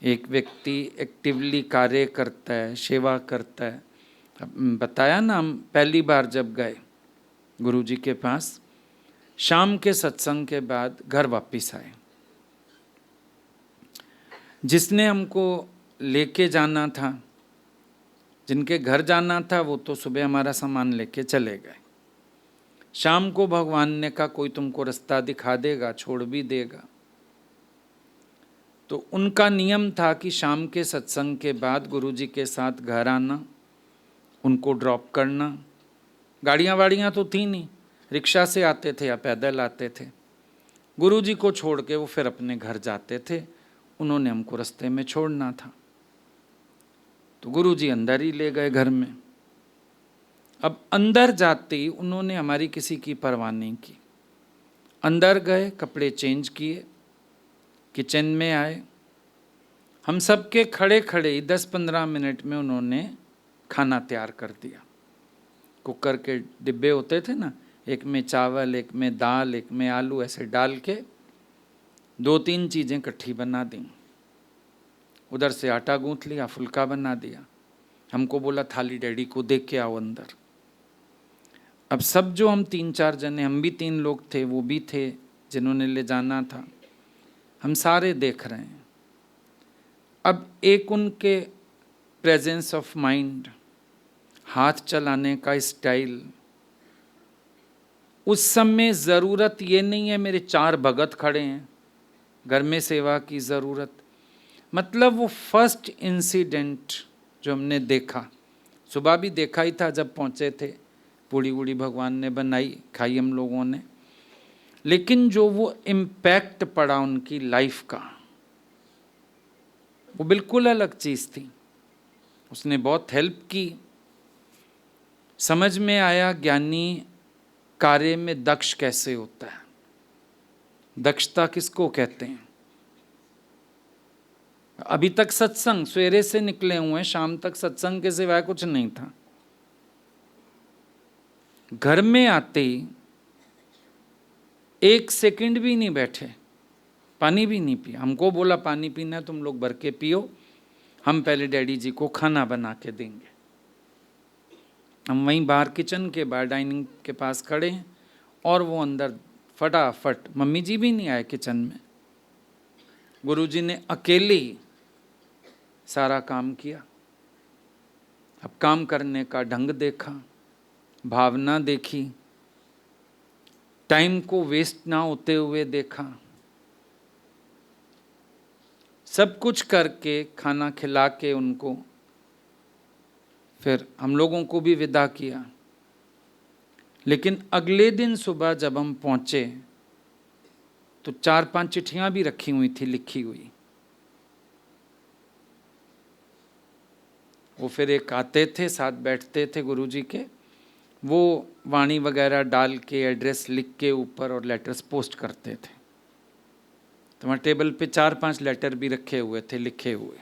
एक व्यक्ति एक्टिवली कार्य करता है, सेवा करता है। बताया ना, हम पहली बार जब गए गुरुजी के पास, शाम के सत्संग के बाद घर वापस आए। जिसने हमको लेके जाना था, जिनके घर जाना था, वो तो सुबह हमारा सामान लेके चले गए। शाम को भगवान ने कहा कोई तुमको रास्ता दिखा देगा, छोड़ भी देगा। तो उनका नियम था कि शाम के सत्संग के बाद गुरुजी के साथ घर आना, उनको ड्रॉप करना। गाड़ियाँ वाड़ियाँ तो थी नहीं, रिक्शा से आते थे या पैदल आते थे। गुरुजी को छोड़ के वो फिर अपने घर जाते थे। उन्होंने हमको रास्ते में छोड़ना था, तो गुरुजी अंदर ही ले गए घर में। अब अंदर जाते ही उन्होंने हमारी किसी की परवाह नहीं की। अंदर गए, कपड़े चेंज किए, किचन में आए। हम सबके खड़े खड़े ही 10-15 मिनट में उन्होंने खाना तैयार कर दिया। कुकर के डिब्बे होते थे ना, एक में चावल, एक में दाल, एक में आलू, ऐसे डाल के 2-3 चीज़ें इकट्ठी बना दी। उधर से आटा गूंथ लिया, फुल्का बना दिया। हमको बोला थाली डैडी को देख के आओ अंदर। अब सब जो हम 3-4 जने, हम भी 3 लोग थे, वो भी थे जिन्होंने ले जाना था, हम सारे देख रहे हैं। अब एक उनके प्रेजेंस ऑफ माइंड, हाथ चलाने का स्टाइल, उस समय ज़रूरत ये नहीं है मेरे 4 भगत खड़े हैं, घर में सेवा की ज़रूरत। मतलब वो फर्स्ट इंसिडेंट जो हमने देखा, सुबह भी देखा ही था जब पहुँचे थे, पूड़ी वूड़ी भगवान ने बनाई, खाई हम लोगों ने, लेकिन जो वो इम्पैक्ट पड़ा उनकी लाइफ का, वो बिल्कुल अलग चीज़ थी। उसने बहुत हेल्प की। समझ में आया ज्ञानी कार्य में दक्ष कैसे होता है, दक्षता किसको कहते हैं। अभी तक सत्संग, सवेरे से निकले हुए हैं, शाम तक सत्संग के सिवाय कुछ नहीं था। घर में आते ही 1 सेकंड भी नहीं बैठे, पानी भी नहीं पिया। हमको बोला पानी पीना है तुम लोग भर के पियो, हम पहले डैडी जी को खाना बना के देंगे। हम वहीं बाहर किचन के बाहर डाइनिंग के पास खड़े हैं और वो अंदर फटाफट, मम्मी जी भी नहीं आए किचन में, गुरुजी ने अकेले ही सारा काम किया। अब काम करने का ढंग देखा, भावना देखी, टाइम को वेस्ट ना होते हुए देखा। सब कुछ करके खाना खिला के उनको फिर हम लोगों को भी विदा किया। लेकिन अगले दिन सुबह जब हम पहुंचे तो 4-5 चिट्ठियां भी रखी हुई थी, लिखी हुई। वो फिर एक आते थे, साथ बैठते थे गुरुजी के, वो वाणी वगैरह डाल के एड्रेस लिख के ऊपर और लेटर्स पोस्ट करते थे। तो वहाँ टेबल पे 4-5 लेटर भी रखे हुए थे लिखे हुए।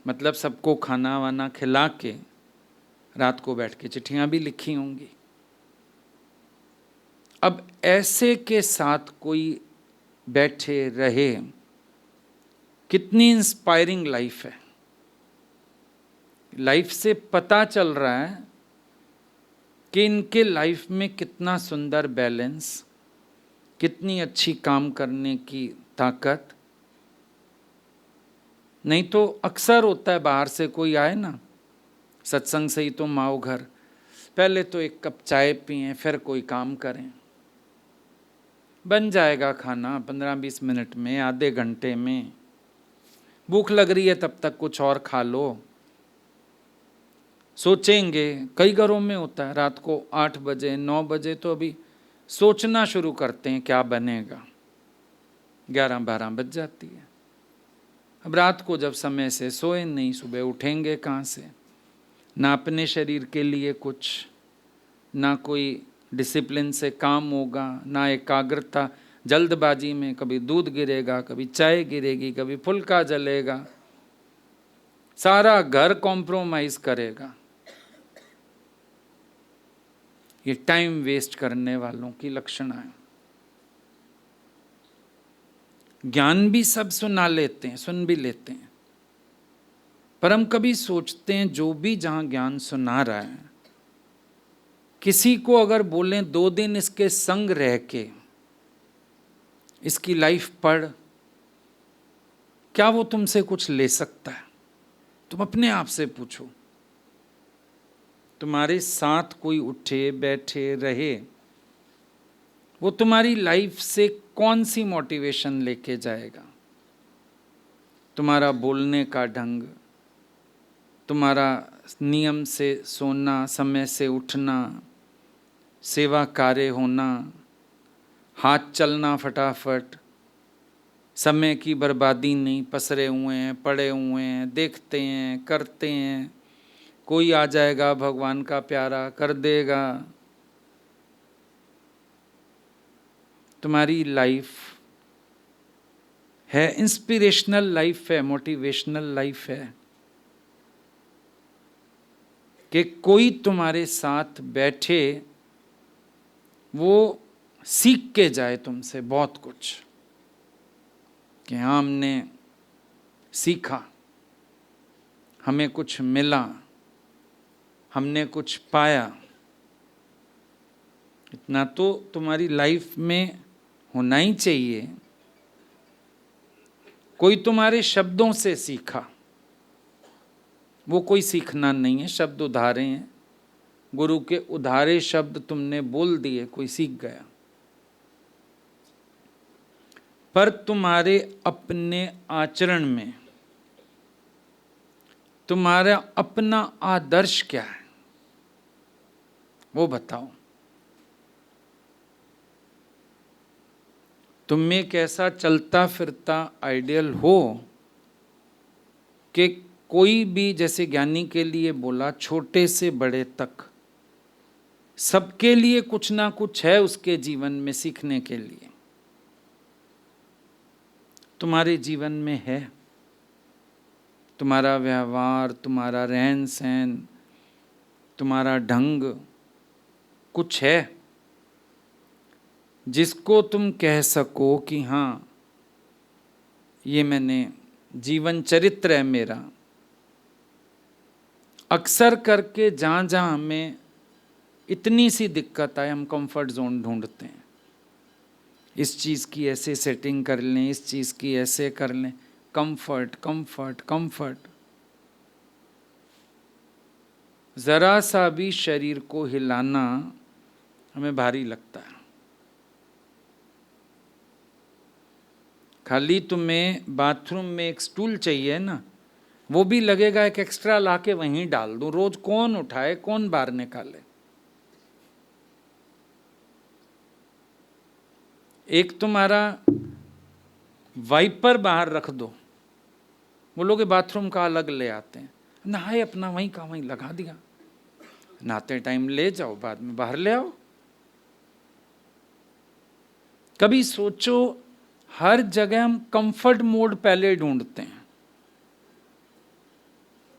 मतलब सबको खाना वाना खिला के रात को बैठ के चिट्ठियाँ भी लिखी होंगी। अब ऐसे के साथ कोई बैठे रहे, कितनी इंस्पायरिंग लाइफ है। लाइफ से पता चल रहा है कि इनके लाइफ में कितना सुंदर बैलेंस, कितनी अच्छी काम करने की ताकत। नहीं तो अक्सर होता है बाहर से कोई आए ना, सत्संग से ही तो माओ घर, पहले तो 1 कप चाय पिएं फिर कोई काम करें। बन जाएगा खाना 15-20 मिनट में, आधे घंटे में। भूख लग रही है तब तक कुछ और खा लो। सोचेंगे, कई घरों में होता है रात को 8 बजे 9 बजे तो अभी सोचना शुरू करते हैं क्या बनेगा, 11-12 बज जाती है। अब रात को जब समय से सोए नहीं, सुबह उठेंगे कहाँ से। ना अपने शरीर के लिए कुछ, ना कोई डिसिप्लिन से काम होगा, ना एकाग्रता, जल्दबाजी में कभी दूध गिरेगा, कभी चाय गिरेगी, कभी फुल्का जलेगा, सारा घर कॉम्प्रोमाइज करेगा। ये टाइम वेस्ट करने वालों की लक्षण है। ज्ञान भी सब सुना लेते हैं, सुन भी लेते हैं, पर हम कभी सोचते हैं जो भी जहां ज्ञान सुना रहा है, किसी को अगर बोलें 2 दिन इसके संग रह के इसकी लाइफ पढ़, क्या वो तुमसे कुछ ले सकता है? तुम अपने आप से पूछो। तुम्हारे साथ कोई उठे बैठे रहे, वो तुम्हारी लाइफ से कौन सी मोटिवेशन लेके जाएगा? तुम्हारा बोलने का ढंग, तुम्हारा नियम से सोना, समय से उठना, सेवा कार्य होना, हाथ चलना फटाफट, समय की बर्बादी नहीं, पसरे हुए हैं, पड़े हुए हैं, देखते हैं, करते हैं, कोई आ जाएगा भगवान का प्यारा कर देगा। तुम्हारी लाइफ है इंस्पिरेशनल लाइफ है, मोटिवेशनल लाइफ है, कि कोई तुम्हारे साथ बैठे, वो सीख के जाए तुमसे बहुत कुछ, कि हाँ हमने सीखा, हमें कुछ मिला, हमने कुछ पाया। इतना तो तुम्हारी लाइफ में होना ही चाहिए। कोई तुम्हारे शब्दों से सीखा, वो कोई सीखना नहीं है, शब्द उधारे हैं। गुरु के उधारे शब्द तुमने बोल दिए, कोई सीख गया। पर तुम्हारे अपने आचरण में तुम्हारा अपना आदर्श क्या है, वो बताओ। तुम में एक ऐसा चलता फिरता आइडियल हो कि कोई भी, जैसे ज्ञानी के लिए बोला, छोटे से बड़े तक सबके लिए कुछ ना कुछ है उसके जीवन में सीखने के लिए। तुम्हारे जीवन में है, तुम्हारा व्यवहार, तुम्हारा रहन सहन, तुम्हारा ढंग, कुछ है जिसको तुम कह सको कि हाँ ये मैंने, जीवन चरित्र है मेरा। अक्सर करके जहाँ जहाँ हमें इतनी सी दिक्कत आए, हम कंफर्ट जोन ढूंढते हैं। इस चीज़ की ऐसे सेटिंग कर लें, इस चीज़ की ऐसे कर लें, कंफर्ट कंफर्ट कंफर्ट। जरा सा भी शरीर को हिलाना हमें भारी लगता है। खाली तुम्हें बाथरूम में एक स्टूल चाहिए ना, वो भी लगेगा एक एक्स्ट्रा लाके वहीं डाल दूं, रोज कौन उठाए, कौन बाहर निकाले। एक तुम्हारा वाइपर बाहर रख दो, वो लोग बाथरूम का अलग ले आते हैं, नहाए अपना वहीं का वहीं लगा दिया, नहाते टाइम ले जाओ, बाद में बाहर ले आओ। कभी सोचो, हर जगह हम कंफर्ट मोड पहले ढूंढते हैं।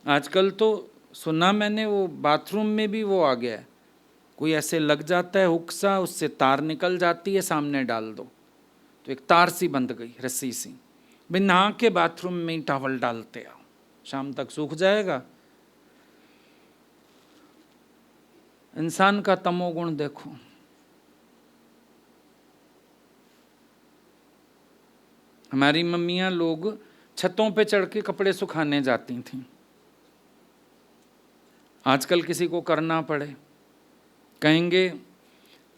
आजकल तो सुना मैंने, वो बाथरूम में भी वो आ गया है, कोई ऐसे लग जाता है हुक सा, उससे तार निकल जाती है, सामने डाल दो तो एक तार सी बंध गई, रस्सी सी। भाई नहा के बाथरूम में टॉवल डालते आओ, शाम तक सूख जाएगा। इंसान का तमोगुण देखो। हमारी मम्मियाँ लोग छतों पे चढ़ के कपड़े सुखाने जाती थीं। आजकल किसी को करना पड़े, कहेंगे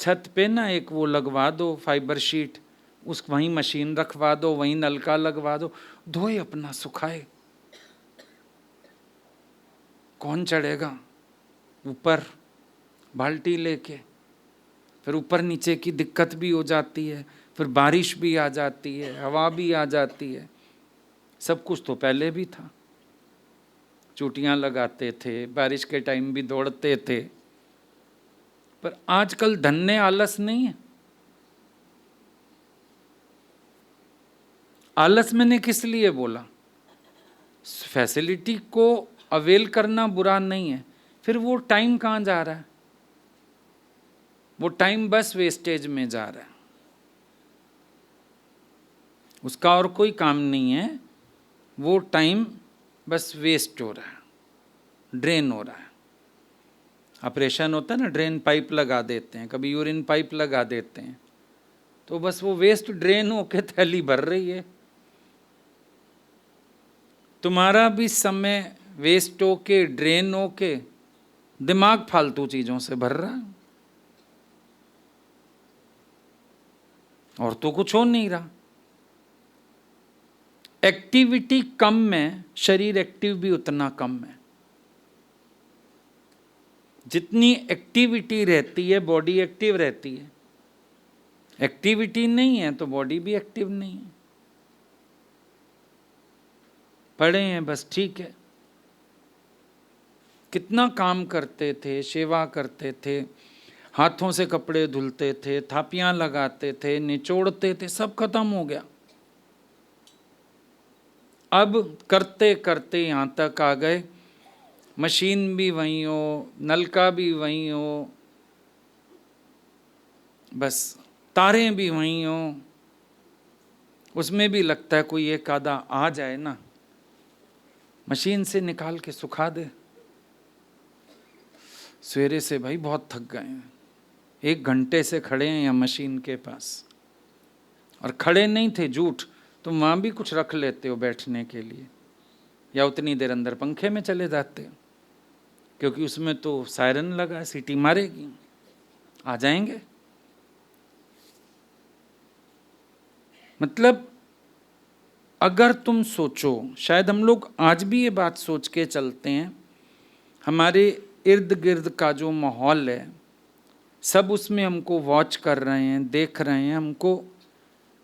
छत पे ना एक वो लगवा दो फाइबर शीट, उस वहीं मशीन रखवा दो, वहीं नलका लगवा दो, धोए अपना सुखाए। कौन चढ़ेगा ऊपर बाल्टी लेके? फिर ऊपर नीचे की दिक्कत भी हो जाती है, फिर बारिश भी आ जाती है, हवा भी आ जाती है। सब कुछ तो पहले भी था, चोटियां लगाते थे, बारिश के टाइम भी दौड़ते थे। पर आजकल धन्य आलस नहीं है। आलस मैंने किस लिए बोला? फैसिलिटी को अवेल करना बुरा नहीं है, फिर वो टाइम कहाँ जा रहा है? वो टाइम बस वेस्टेज में जा रहा है, उसका और कोई काम नहीं है। वो टाइम बस वेस्ट हो रहा है, ड्रेन हो रहा है। ऑपरेशन होता है ना, ड्रेन पाइप लगा देते हैं, कभी यूरिन पाइप लगा देते हैं, तो बस वो वेस्ट ड्रेन होके थैली भर रही है। तुम्हारा भी समय वेस्ट होके, ड्रेन होके, दिमाग फालतू चीजों से भर रहा है, और तो कुछ हो नहीं रहा। एक्टिविटी कम में शरीर एक्टिव भी उतना कम है। जितनी एक्टिविटी रहती है बॉडी एक्टिव रहती है, एक्टिविटी नहीं है तो बॉडी भी एक्टिव नहीं है। पढ़े हैं बस, ठीक है। कितना काम करते थे, सेवा करते थे, हाथों से कपड़े धुलते थे, थापियां लगाते थे, निचोड़ते थे, सब खत्म हो गया। अब करते करते यहाँ तक आ गए, मशीन भी वहीं हो, नलका भी वहीं हो, बस तारें भी वहीं हो, उसमें भी लगता है कोई एक आधा आ जाए ना, मशीन से निकाल के सुखा दे। सवेरे से भाई बहुत थक गए हैं, 1 घंटे से खड़े हैं यहाँ मशीन के पास, और खड़े नहीं थे झूठ, तुम वहाँ भी कुछ रख लेते हो बैठने के लिए, या उतनी देर अंदर पंखे में चले जाते हो, क्योंकि उसमें तो सायरन लगा है, सीटी मारेगी, आ जाएंगे। मतलब अगर तुम सोचो, शायद हम लोग आज भी ये बात सोच के चलते हैं, हमारे इर्द गिर्द का जो माहौल है सब उसमें हमको वॉच कर रहे हैं, देख रहे हैं, हमको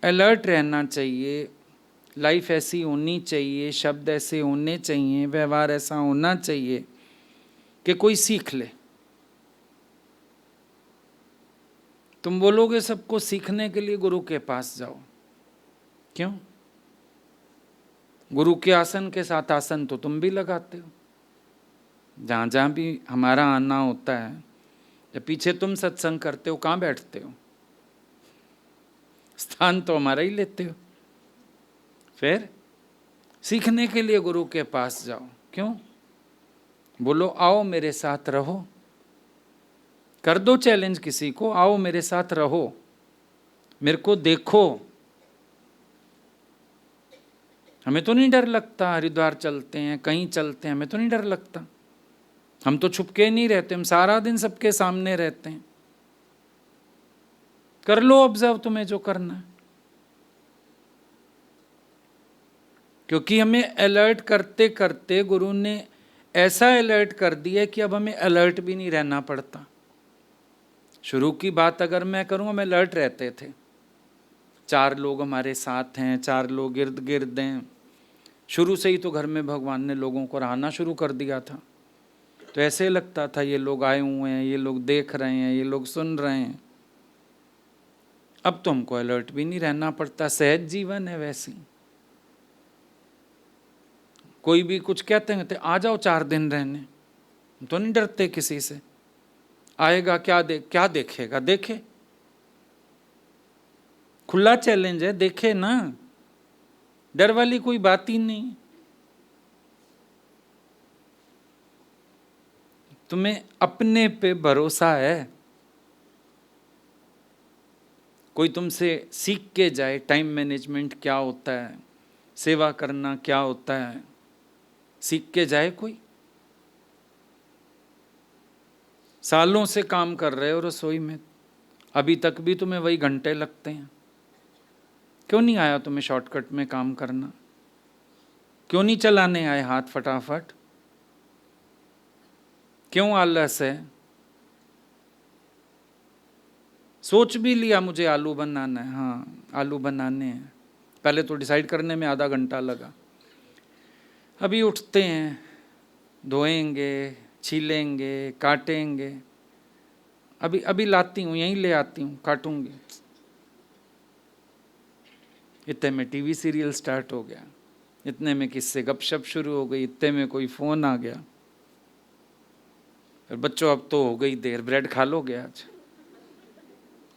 अलर्ट रहना चाहिए, लाइफ ऐसी होनी चाहिए, शब्द ऐसे होने चाहिए, व्यवहार ऐसा होना चाहिए कि कोई सीख ले। तुम बोलोगे सबको सीखने के लिए गुरु के पास जाओ, क्यों? गुरु के आसन के साथ आसन तो तुम भी लगाते हो, जहाँ जहाँ भी हमारा आना होता है, जब पीछे तुम सत्संग करते हो कहाँ बैठते हो? स्थान तो हमारा ही लेते हो। फिर सीखने के लिए गुरु के पास जाओ, क्यों? बोलो आओ मेरे साथ रहो, कर दो चैलेंज किसी को, आओ मेरे साथ रहो, मेरे को देखो। हमें तो नहीं डर लगता, हरिद्वार चलते हैं, कहीं चलते हैं, हमें तो नहीं डर लगता, हम तो छुपके नहीं रहते, हम सारा दिन सबके सामने रहते हैं। कर लो ऑब्जर्व तुम्हें जो करना है, क्योंकि हमें अलर्ट करते करते गुरु ने ऐसा अलर्ट कर दिया कि अब हमें अलर्ट भी नहीं रहना पड़ता। शुरू की बात अगर मैं करूं, हम अलर्ट रहते थे, 4 लोग हमारे साथ हैं, 4 लोग इर्द गिर्द हैं, शुरू से ही तो घर में भगवान ने लोगों को रहना शुरू कर दिया था, तो ऐसे लगता था ये लोग आए हुए हैं, ये लोग देख रहे हैं, ये लोग सुन रहे हैं। अब तो हमको अलर्ट भी नहीं रहना पड़ता, सहज जीवन है वैसी। कोई भी कुछ कहते हैं, आ जाओ 4 दिन रहने, हम तो नहीं डरते किसी से। आएगा क्या देखेगा, देखे, खुला चैलेंज है, देखे ना, डर वाली कोई बात ही नहीं। तुम्हें अपने पे भरोसा है, कोई तुमसे सीख के जाए टाइम मैनेजमेंट क्या होता है, सेवा करना क्या होता है, सीख के जाए कोई? सालों से काम कर रहे हो रसोई में, अभी तक भी तुम्हें वही घंटे लगते हैं, क्यों नहीं आया तुम्हें शॉर्टकट में काम करना? क्यों नहीं चलाने आए हाथ फटाफट? क्यों आलस है? सोच भी लिया मुझे आलू बनाना है, हाँ आलू बनाने हैं, पहले तो डिसाइड करने में आधा घंटा लगा, अभी उठते हैं, धोएंगे, छीलेंगे, काटेंगे, अभी लाती हूँ, यहीं ले आती हूँ, काटूंगी, इतने में टीवी सीरियल स्टार्ट हो गया, इतने में किससे गपशप शुरू हो गई, इतने में कोई फ़ोन आ गया, फिर बच्चों अब तो हो गई देर, ब्रेड खा लोगे आज?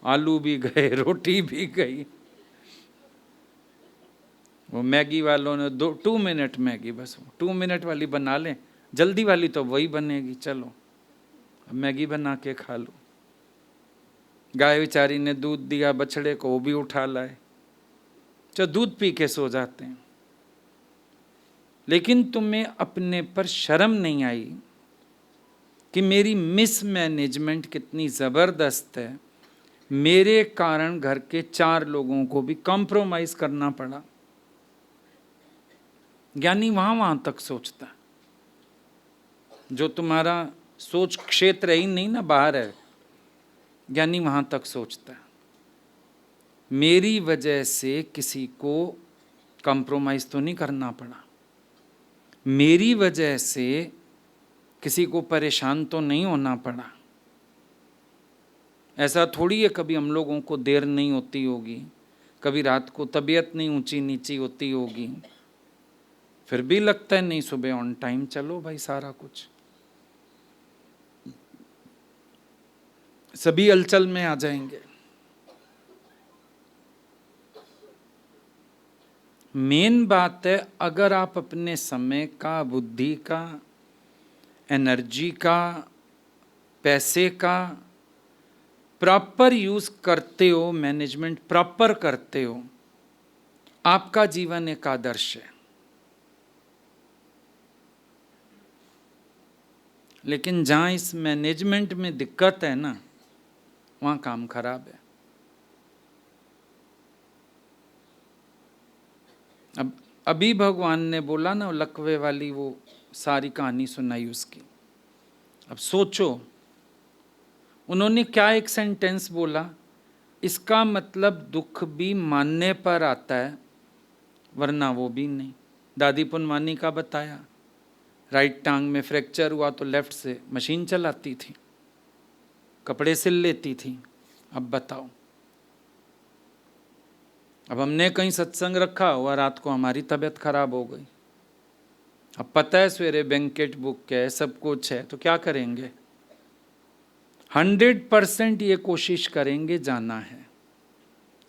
आलू भी गए, रोटी भी गई, वो मैगी वालों ने 2 मिनट मैगी, बस 2 मिनट वाली बना लें, जल्दी वाली तो वही बनेगी, चलो अब मैगी बना के खा लो। गाय बेचारी ने दूध दिया बछड़े को, वो भी उठा लाए, चलो दूध पी के सो जाते हैं। लेकिन तुम्हें अपने पर शर्म नहीं आई कि मेरी मिसमैनेजमेंट कितनी ज़बरदस्त है, मेरे कारण घर के 4 लोगों को भी कॉम्प्रोमाइज करना पड़ा। ज्ञानी वहां तक सोचता है, जो तुम्हारा सोच क्षेत्र ही नहीं ना, बाहर है, ज्ञानी वहां तक सोचता है, मेरी वजह से किसी को कॉम्प्रोमाइज तो नहीं करना पड़ा, मेरी वजह से किसी को परेशान तो नहीं होना पड़ा। ऐसा थोड़ी है कभी हम लोगों को देर नहीं होती होगी, कभी रात को तबीयत नहीं ऊंची नीची होती होगी, फिर भी लगता है नहीं सुबह ऑन टाइम, चलो भाई सारा कुछ सभी हलचल में आ जाएंगे। मेन बात है, अगर आप अपने समय का, बुद्धि का, एनर्जी का, पैसे का प्रॉपर यूज करते हो, मैनेजमेंट प्रॉपर करते हो, आपका जीवन एक आदर्श है। लेकिन जहां इस मैनेजमेंट में दिक्कत है ना, वहां काम खराब है। अब अभी भगवान ने बोला ना, लकवे वाली वो सारी कहानी सुनाई उसकी। अब सोचो उन्होंने क्या एक सेंटेंस बोला, इसका मतलब दुख भी मानने पर आता है, वरना वो भी नहीं। दादी पुनवानी का बताया, राइट टांग में फ्रैक्चर हुआ तो लेफ्ट से मशीन चलाती थी, कपड़े सिल लेती थी। अब बताओ, अब हमने कहीं सत्संग रखा हुआ, रात को हमारी तबीयत खराब हो गई, अब पता है सवेरे बैंकेट बुक है, सब कुछ है, तो क्या करेंगे? 100% ये कोशिश करेंगे जाना है,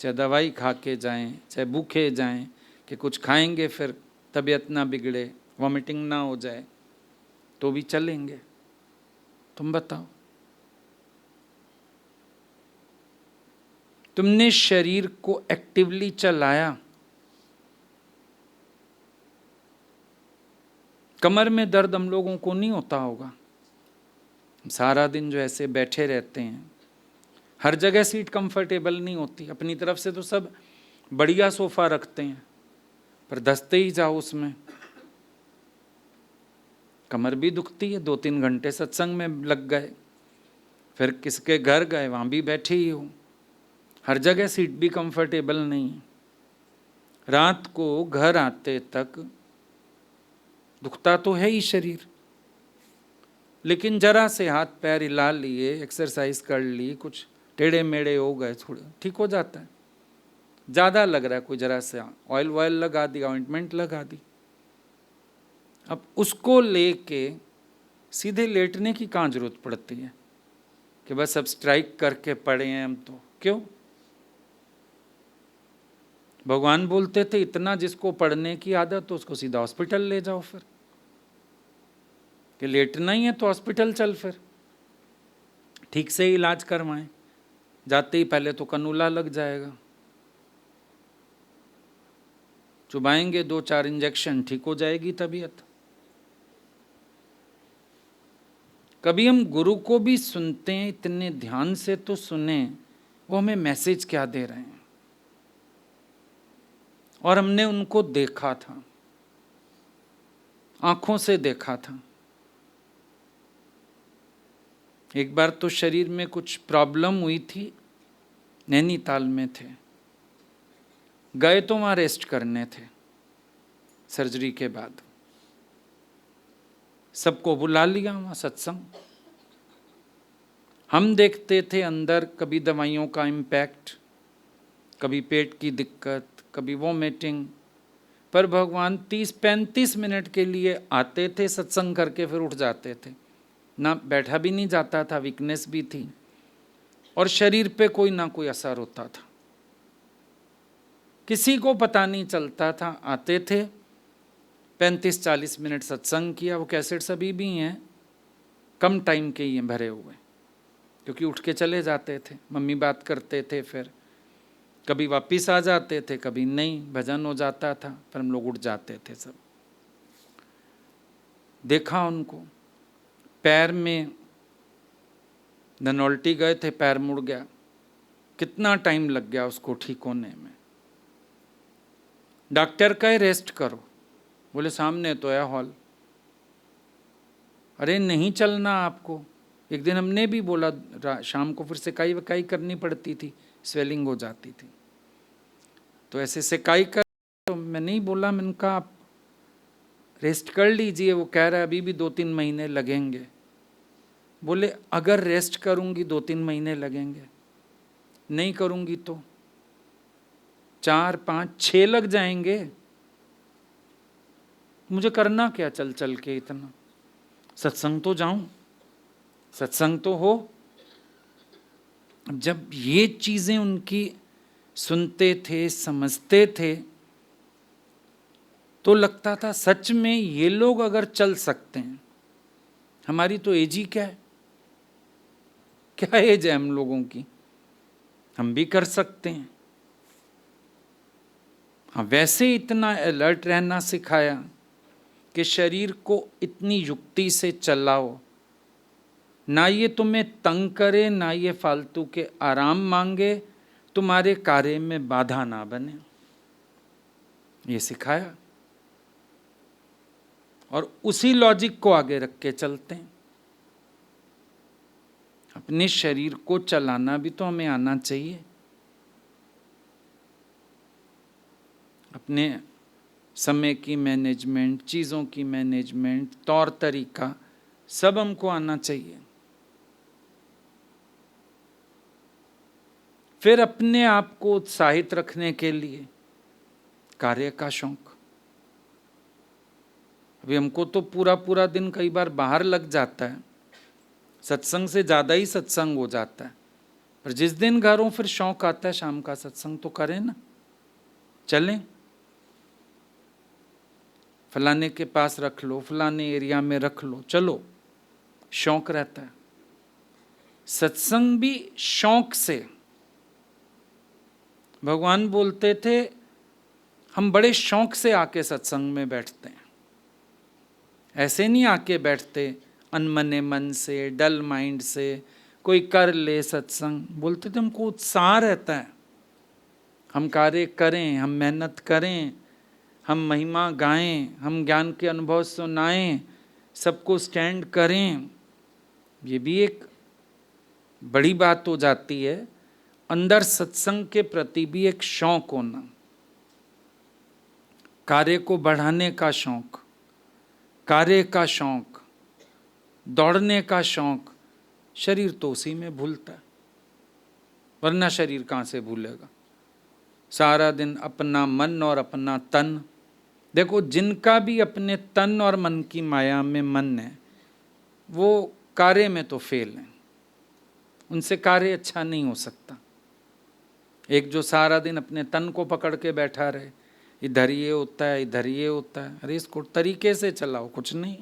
चाहे दवाई खा के जाएं, चाहे भूखे जाएं, कि कुछ खाएंगे फिर तबीयत ना बिगड़े, वॉमिटिंग ना हो जाए, तो भी चलेंगे। तुम बताओ, तुमने शरीर को एक्टिवली चलाया? कमर में दर्द हम लोगों को नहीं होता होगा, सारा दिन जो ऐसे बैठे रहते हैं, हर जगह सीट कंफर्टेबल नहीं होती। अपनी तरफ से तो सब बढ़िया सोफा रखते हैं, पर धंसते ही जाओ उसमें, कमर भी दुखती है। 2-3 घंटे सत्संग में लग गए, फिर किसके घर गए, वहाँ भी बैठे ही हो, हर जगह सीट भी कंफर्टेबल नहीं। रात को घर आते तक दुखता तो है ही शरीर, लेकिन जरा से हाथ पैर हिला लिए, एक्सरसाइज कर ली, कुछ टेढ़े मेढ़े हो गए, थोड़े ठीक हो जाता है। ज़्यादा लग रहा है, कोई जरा से ऑयल वॉयल लगा दी, ऑइंटमेंट लगा दी। अब उसको लेके सीधे लेटने की कहाँ जरूरत पड़ती है कि बस अब स्ट्राइक करके पड़े हैं हम, तो क्यों? भगवान बोलते थे, इतना जिसको पढ़ने की आदत तो उसको सीधा हॉस्पिटल ले जाओ, फिर कि लेटना ही है तो हॉस्पिटल चल, फिर ठीक से इलाज करवाएं। जाते ही पहले तो कनूला लग जाएगा, चुबाएंगे 2-4 इंजेक्शन, ठीक हो जाएगी तबीयत। कभी हम गुरु को भी सुनते हैं, इतने ध्यान से तो सुने, वो हमें मैसेज क्या दे रहे हैं। और हमने उनको देखा था, आंखों से देखा था। एक बार तो शरीर में कुछ प्रॉब्लम हुई थी, नैनीताल में थे, गए तो वहां रेस्ट करने थे सर्जरी के बाद, सबको बुला लिया वहां सत्संग। हम देखते थे अंदर कभी दवाइयों का इम्पैक्ट, कभी पेट की दिक्कत, कभी वोमिटिंग, पर भगवान 30-35 मिनट के लिए आते थे, सत्संग करके फिर उठ जाते थे। ना बैठा भी नहीं जाता था, वीकनेस भी थी, और शरीर पे कोई ना कोई असर होता था, किसी को पता नहीं चलता था। आते थे, 35-40 मिनट सत्संग किया, वो कैसेट्स अभी भी हैं, कम टाइम के ही भरे हुए, क्योंकि उठ के चले जाते थे, मम्मी बात करते थे, फिर कभी वापिस आ जाते थे, कभी नहीं, भजन हो जाता था, फिर हम लोग उठ जाते थे सब। देखा उनको, पैर में धनौल्टी गए थे, पैर मुड़ गया, कितना टाइम लग गया उसको ठीक होने में। डॉक्टर कहे रेस्ट करो, बोले सामने तो है हॉल। अरे नहीं चलना आपको। एक दिन हमने भी बोला, शाम को फिर सिकाई वकाई करनी पड़ती थी, स्वेलिंग हो जाती थी, तो ऐसे सिकाई कर, तो मैं नहीं बोला, मैंने कहा आप रेस्ट कर लीजिए। वो कह रहा है अभी भी 2-3 महीने लगेंगे। बोले अगर रेस्ट करूंगी 2-3 महीने लगेंगे, नहीं करूंगी तो 4-5-6 लग जाएंगे। मुझे करना क्या चल चल के इतना? सत्संग तो जाऊं, सत्संग तो हो। जब ये चीजें उनकी सुनते थे, समझते थे, तो लगता था सच में ये लोग अगर चल सकते हैं, हमारी तो एज ही क्या एज है हम लोगों की, हम भी कर सकते हैं। हाँ, वैसे इतना अलर्ट रहना सिखाया कि शरीर को इतनी युक्ति से चलाओ, ना ये तुम्हें तंग करे, ना ये फालतू के आराम मांगे, तुम्हारे कार्य में बाधा ना बने, ये सिखाया। और उसी लॉजिक को आगे रख के चलते हैं। अपने शरीर को चलाना भी तो हमें आना चाहिए। अपने समय की मैनेजमेंट, चीज़ों की मैनेजमेंट, तौर तरीका सब हमको आना चाहिए। फिर अपने आप को उत्साहित रखने के लिए कार्य का शौक। अभी हमको तो पूरा पूरा दिन कई बार बाहर लग जाता है, सत्संग से ज़्यादा ही सत्संग हो जाता है, पर जिस दिन घर हो फिर शौक आता है शाम का सत्संग तो करें ना, चलें, फलाने के पास रख लो, फलाने एरिया में रख लो, चलो, शौक रहता है। सत्संग भी शौक से। भगवान बोलते थे हम बड़े शौक से आके सत्संग में बैठते हैं, ऐसे नहीं आके बैठते अनमने मन से, डल माइंड से, कोई कर ले सत्संग। बोलते थे हमको उत्साह रहता है, हम कार्य करें, हम मेहनत करें, हम महिमा गाएं, हम ज्ञान के अनुभव सुनाएं, सबको स्टैंड करें। ये भी एक बड़ी बात हो जाती है। अंदर सत्संग के प्रति भी एक शौक होना, कार्य को बढ़ाने का शौक, कार्य का शौक, दौड़ने का शौक। शरीर तो उसी में भूलता है, वरना शरीर कहाँ से भूलेगा। सारा दिन अपना मन और अपना तन, देखो जिनका भी अपने तन और मन की माया में मन है वो कार्य में तो फेल है, उनसे कार्य अच्छा नहीं हो सकता। एक जो सारा दिन अपने तन को पकड़ के बैठा रहे, इधर ये होता है, इधर ये होता है, अरे इसको तरीके से चलाओ, कुछ नहीं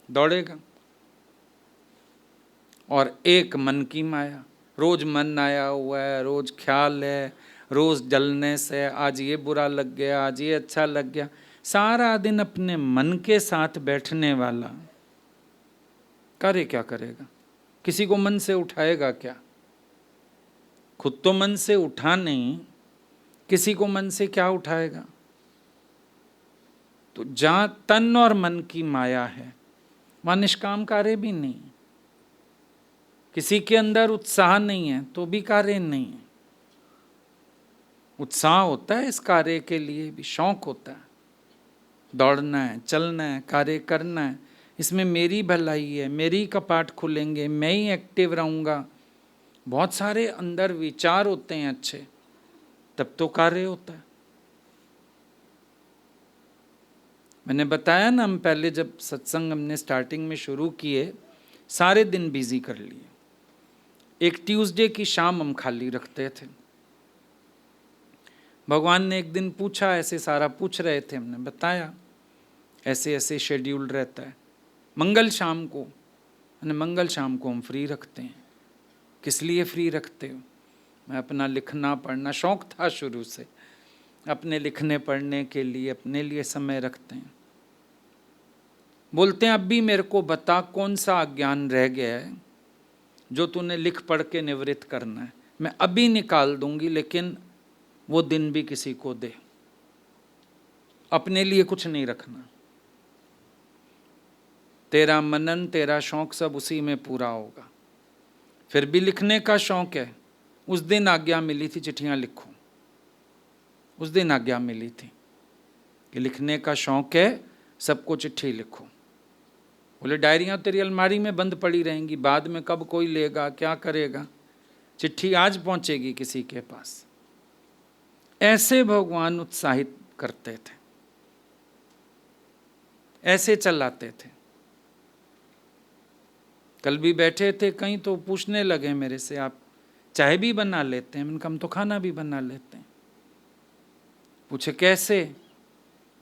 दौड़ेगा। और एक मन की माया, रोज मन आया हुआ है, रोज ख्याल है, रोज जलने से आज ये बुरा लग गया, आज ये अच्छा लग गया। सारा दिन अपने मन के साथ बैठने वाला कार्य क्या करेगा? किसी को मन से उठाएगा क्या? खुद तो मन से उठा नहीं, किसी को मन से क्या उठाएगा? तो जहां तन और मन की माया है वहां निष्काम कार्य भी नहीं। किसी के अंदर उत्साह नहीं है तो भी कार्य नहीं है। उत्साह होता है इस कार्य के लिए भी, शौक होता है, दौड़ना है, चलना है, कार्य करना है, इसमें मेरी भलाई है, मेरी कपाट खुलेंगे, मैं ही एक्टिव रहूँगा। बहुत सारे अंदर विचार होते हैं अच्छे, तब तो कार्य होता है। मैंने बताया ना, हम पहले जब सत्संग हमने स्टार्टिंग में शुरू किए, सारे दिन बिजी कर लिए। एक ट्यूसडे की शाम हम खाली रखते थे। भगवान ने एक दिन पूछा, ऐसे सारा पूछ रहे थे, हमने बताया ऐसे ऐसे शेड्यूल रहता है। मंगल शाम को, मंगल शाम को हम फ्री रखते हैं। किस लिए फ्री रखते हो? मैं अपना लिखना पढ़ना, शौक था शुरू से, अपने लिखने पढ़ने के लिए अपने लिए समय रखते हैं। बोलते हैं अब भी मेरे को बता कौन सा अज्ञान रह गया है जो तूने लिख पढ़ के निवृत्त करना है। मैं अभी निकाल दूंगी, लेकिन वो दिन भी किसी को दे। अपने लिए कुछ नहीं रखना। तेरा मनन, तेरा शौक सब उसी में पूरा होगा। फिर भी लिखने का शौक है, उस दिन आज्ञा मिली थी चिट्ठियां लिखो, उस दिन आज्ञा मिली थी कि लिखने का शौक है, सबको चिट्ठी लिखो। बोले डायरियां तेरी अलमारी में बंद पड़ी रहेंगी, बाद में कब कोई लेगा, क्या करेगा, चिट्ठी आज पहुंचेगी किसी के पास। ऐसे भगवान उत्साहित करते थे, ऐसे चलाते थे। कल भी बैठे थे कहीं तो पूछने लगे मेरे से, आप चाय भी बना लेते हैं। मैंने कहा हम तो खाना भी बना लेते हैं। पूछे कैसे?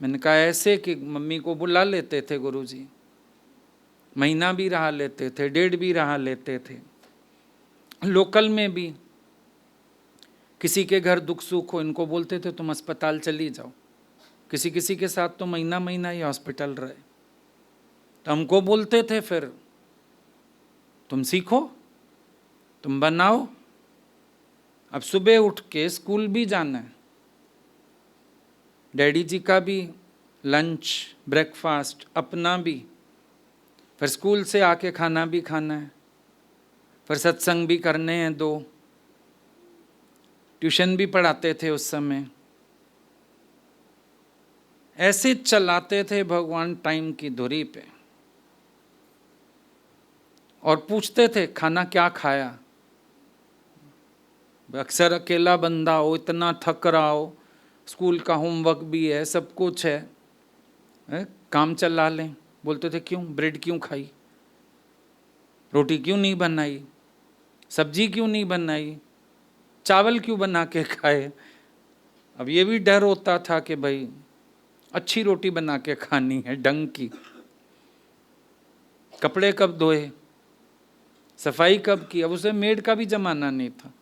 मैंने कहा ऐसे कि मम्मी को बुला लेते थे गुरुजी, महीना भी रहा लेते थे, 1.5 भी रहा लेते थे। लोकल में भी किसी के घर दुख सुख हो, इनको बोलते थे तुम अस्पताल चली जाओ। किसी किसी के साथ तो महीना महीना ही हॉस्पिटल रहे। तो हमको बोलते थे फिर तुम सीखो, तुम बनाओ। अब सुबह उठ के स्कूल भी जाना है, डैडी जी का भी लंच ब्रेकफास्ट, अपना भी, फिर स्कूल से आके खाना भी खाना है, फिर सत्संग भी करने हैं 2, ट्यूशन भी पढ़ाते थे उस समय। ऐसे चलाते थे भगवान टाइम की धुरी पे। और पूछते थे खाना क्या खाया। अक्सर अकेला बंदा हो, इतना थक रहा हो, स्कूल का होमवर्क भी है, सब कुछ है, काम चला लें। बोलते थे क्यों, ब्रेड क्यों खाई, रोटी क्यों नहीं बनाई, सब्जी क्यों नहीं बनाई, चावल क्यों बना के खाए। अब ये भी डर होता था कि भाई अच्छी रोटी बना के खानी है, ढंग की। कपड़े कब धोए, सफाई कब की। अब उसे मेड का भी जमाना नहीं था,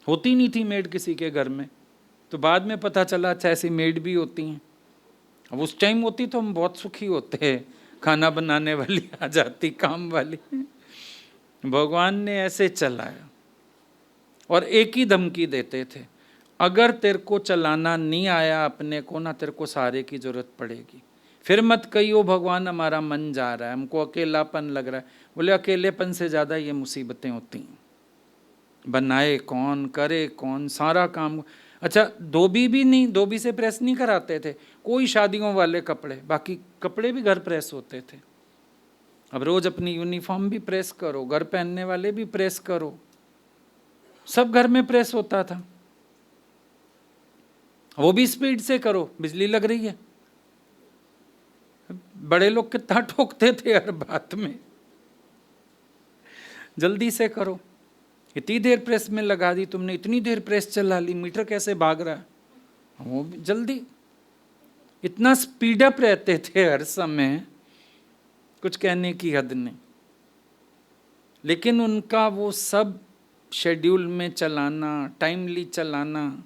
होती नहीं थी मेड किसी के घर में। तो बाद में पता चला अच्छा ऐसी मेड भी होती हैं। अब उस टाइम होती तो हम बहुत सुखी होते, खाना बनाने वाली आ जाती, काम वाली। भगवान ने ऐसे चलाया। और एक ही धमकी देते थे, अगर तेरे को चलाना नहीं आया अपने को ना, तेरे को सहारे की जरूरत पड़ेगी। फिर मत कहियो भगवान हमारा मन जा रहा है, हमको अकेलापन लग रहा है। बोले अकेलेपन से ज़्यादा ये मुसीबतें होती हैं। बनाए कौन, करे कौन, सारा काम। अच्छा धोबी भी नहीं, धोबी से प्रेस नहीं कराते थे, कोई शादियों वाले कपड़े, बाकी कपड़े भी घर प्रेस होते थे। अब रोज अपनी यूनिफॉर्म भी प्रेस करो, घर पहनने वाले भी प्रेस करो, सब घर में प्रेस होता था। वो भी स्पीड से करो, बिजली लग रही है। बड़े लोग कितना ठोकते थे हर बात में, जल्दी से करो। इतनी देर प्रेस में लगा दी तुमने, इतनी देर प्रेस चला ली, मीटर कैसे भाग रहा है, वो जल्दी। इतना स्पीड अप रहते थे हर समय, कुछ कहने की हद नहीं। लेकिन उनका वो सब शेड्यूल में चलाना, टाइमली चलाना,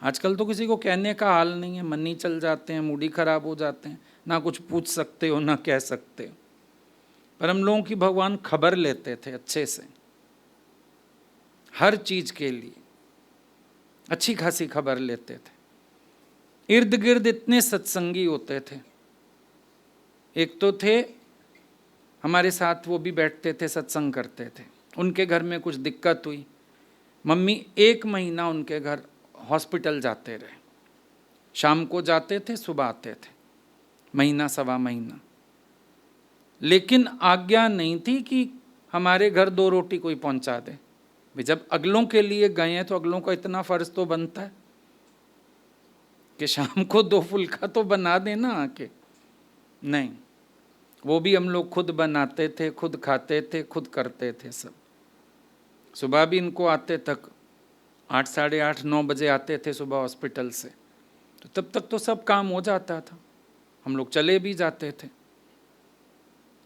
आजकल तो किसी को कहने का हाल नहीं है, मन ही चल जाते हैं, मूड ही खराब हो जाते हैं, ना कुछ पूछ सकते हो ना कह सकते हो। पर हम लोगों की भगवान खबर लेते थे अच्छे से, हर चीज के लिए अच्छी खासी खबर लेते थे। इर्द गिर्द इतने सत्संगी होते थे। एक तो थे हमारे साथ, वो भी बैठते थे, सत्संग करते थे। उनके घर में कुछ दिक्कत हुई, मम्मी 1 महीना उनके घर हॉस्पिटल जाते रहे। शाम को जाते थे, सुबह आते थे, महीना सवा महीना। लेकिन आज्ञा नहीं थी कि हमारे घर 2 रोटी कोई पहुंचा दे। जब अगलों के लिए गए हैं तो अगलों का इतना फर्ज तो बनता है कि शाम को 2 फुल्का तो बना देना आके। नहीं, वो भी हम लोग खुद बनाते थे, खुद खाते थे, खुद करते थे सब। सुबह भी इनको आते तक 8, साढ़े 8, 9 बजे आते थे सुबह हॉस्पिटल से, तो तब तक तो सब काम हो जाता था, हम लोग चले भी जाते थे।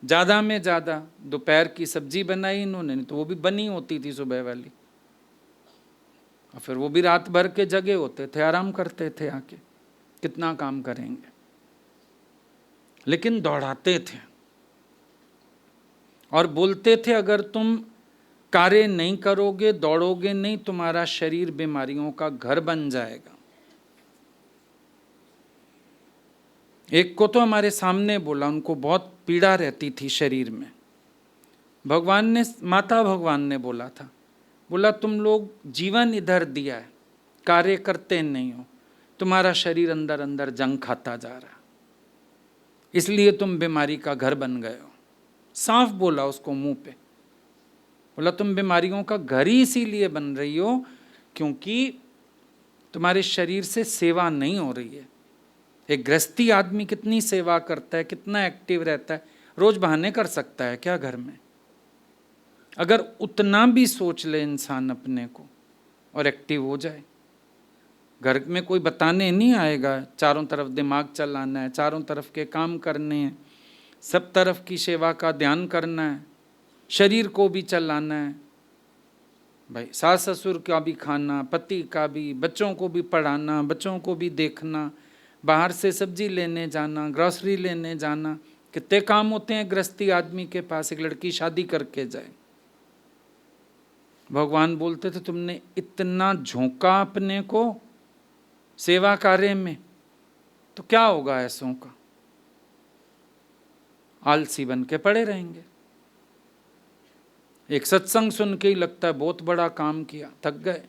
ज़्यादा में ज़्यादा दोपहर की सब्जी बनाई इन्होंने, नहीं तो वो भी बनी होती थी सुबह वाली, और फिर वो भी रात भर के जगे होते थे, आराम करते थे आके, कितना काम करेंगे। लेकिन दौड़ाते थे और बोलते थे अगर तुम कार्य नहीं करोगे, दौड़ोगे नहीं, तुम्हारा शरीर बीमारियों का घर बन जाएगा। एक को तो हमारे सामने बोला, उनको बहुत पीड़ा रहती थी शरीर में। भगवान ने, माता भगवान ने बोला था, बोला तुम लोग जीवन इधर दिया है, कार्य करते नहीं हो, तुम्हारा शरीर अंदर अंदर जंग खाता जा रहा, इसलिए तुम बीमारी का घर बन गए हो। साफ बोला उसको मुंह पे, बोला तुम बीमारियों का घर ही इसीलिए बन रही हो क्योंकि तुम्हारे शरीर से सेवा नहीं हो रही है। एक गृहस्थी आदमी कितनी सेवा करता है, कितना एक्टिव रहता है, रोज बहाने कर सकता है क्या घर में? अगर उतना भी सोच ले इंसान अपने को और एक्टिव हो जाए, घर में कोई बताने नहीं आएगा, चारों तरफ दिमाग चलाना है, चारों तरफ के काम करने हैं, सब तरफ की सेवा का ध्यान करना है, शरीर को भी चलाना है भाई, सास ससुर का भी खाना, पति का भी, बच्चों को भी पढ़ाना, बच्चों को भी देखना, बाहर से सब्जी लेने जाना, ग्रोसरी लेने जाना, कितने काम होते हैं गृहस्थी आदमी के पास। एक लड़की शादी करके जाए, भगवान बोलते थे तुमने इतना झोंका अपने को सेवा कार्य में, तो क्या होगा ऐसों का, आलसी बन के पड़े रहेंगे। एक सत्संग सुन के ही लगता है बहुत बड़ा काम किया, थक गए,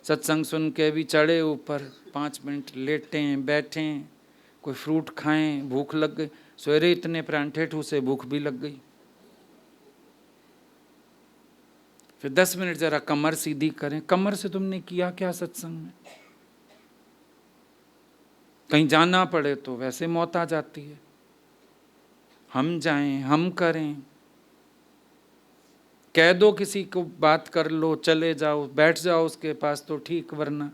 सत्संग सुन के भी चढ़े ऊपर, 5 मिनट लेटें बैठें, कोई फ्रूट खाएं, भूख लग गई, सवेरे इतने परांठे ठूसे, भूख भी लग गई, फिर 10 मिनट जरा कमर सीधी करें। कमर से तुमने किया क्या सत्संग में? कहीं जाना पड़े तो वैसे मौत आ जाती है, हम जाएं, हम करें, कह दो किसी को बात कर लो, चले जाओ, बैठ जाओ उसके पास तो ठीक, वरना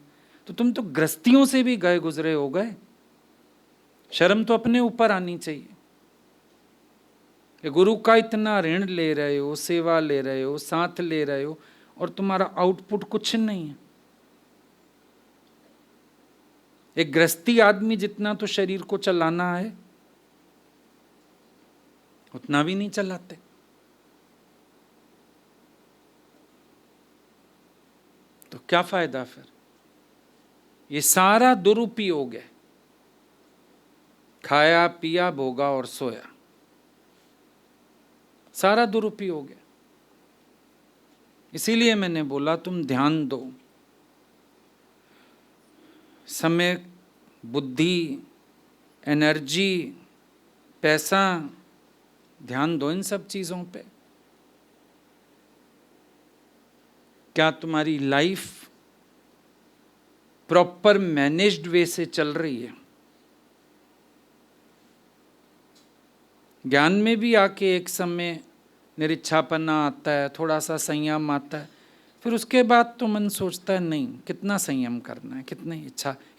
तो तुम तो गृहस्थियों से भी गए गुजरे हो गए। शर्म तो अपने ऊपर आनी चाहिए कि गुरु का इतना ऋण ले रहे हो, सेवा ले रहे हो, साथ ले रहे हो, और तुम्हारा आउटपुट कुछ नहीं है। एक गृहस्थी आदमी जितना तो शरीर को चलाना है उतना भी नहीं चलाते। तो क्या फायदा फिर? ये सारा दुरुपयोग है, खाया पिया भोगा और सोया, सारा दुरुपयोग है। इसीलिए मैंने बोला तुम ध्यान दो, समय, बुद्धि, एनर्जी, पैसा, ध्यान दो इन सब चीजों पे। क्या तुम्हारी लाइफ प्रॉपर मैनेज्ड वे से चल रही है? ज्ञान में भी आके एक समय निरिच्छापना आता है, थोड़ा सा संयम आता है, फिर उसके बाद तो मन सोचता है नहीं कितना संयम करना है, कितनी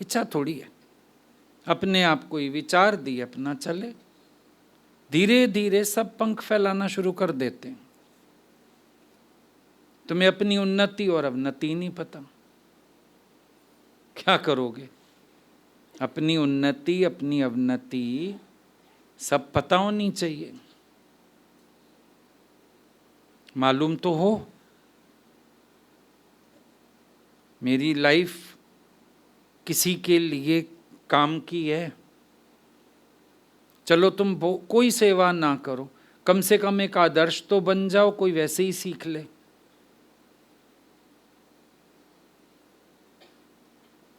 इच्छा थोड़ी है, अपने आप को ही विचार दी अपना चले। धीरे धीरे सब पंख फैलाना शुरू कर देते हैं। तुम्हें अपनी उन्नति और अवनति नहीं पता, क्या करोगे? अपनी उन्नति अपनी अवनति सब पता होनी चाहिए, मालूम तो हो। मेरी लाइफ किसी के लिए काम की है, चलो तुम कोई सेवा ना करो, कम से कम एक आदर्श तो बन जाओ, कोई वैसे ही सीख ले।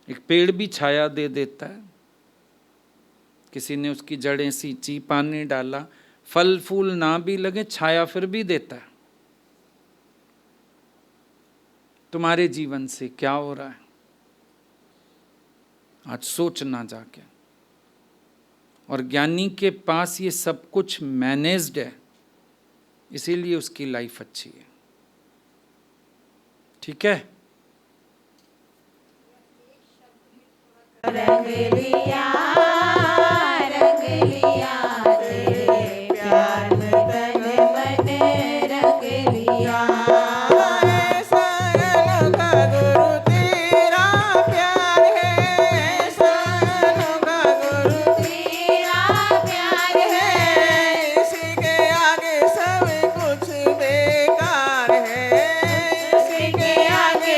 एक पेड़ भी छाया दे देता है, किसी ने उसकी जड़ें सींची, पानी डाला, फल फूल ना भी लगे, छाया फिर भी देता है। तुम्हारे जीवन से क्या हो रहा है आज सोचना जाके। और ज्ञानी के पास ये सब कुछ मैनेज्ड है, इसीलिए उसकी लाइफ अच्छी है। ठीक है? रंग लिया तेरे प्यार में तन मन रंग लिया। आगे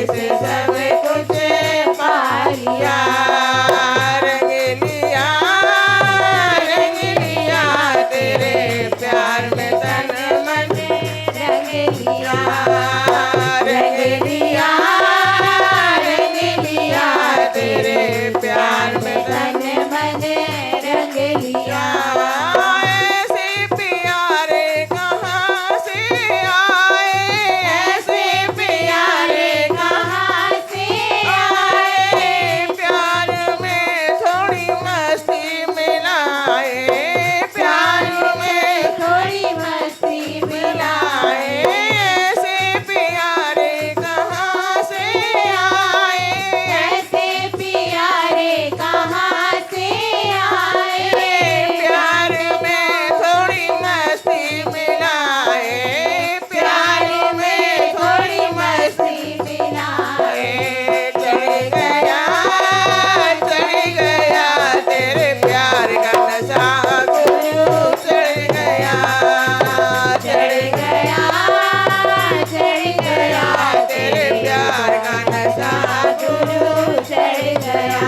से सब कुछ पा लिया। रंग लिया तेरे प्यार में तन मन रंग लिया। रंग लिया तेरे प्यार में तन मन रंग लिया। ऐसे प्यारे कहाँ से आए, ऐसे प्यारे कहाँ से आए, प्यार में थोड़ी मस्ती मिलाए, प्यार में थोड़ी मस्ती मिलाए। ऐसे प्यारे कहाँ से आए, ऐसे प्यारे कहाँ से आए, प्यार में थोड़ी मस्ती मिलाए, प्यार में थोड़ी मस्ती मिलाए। चढ़ गया तेरे प्यार का नशा गुरु, चढ़ गया तेरे प्यार का नशा गुरु, चढ़ गया।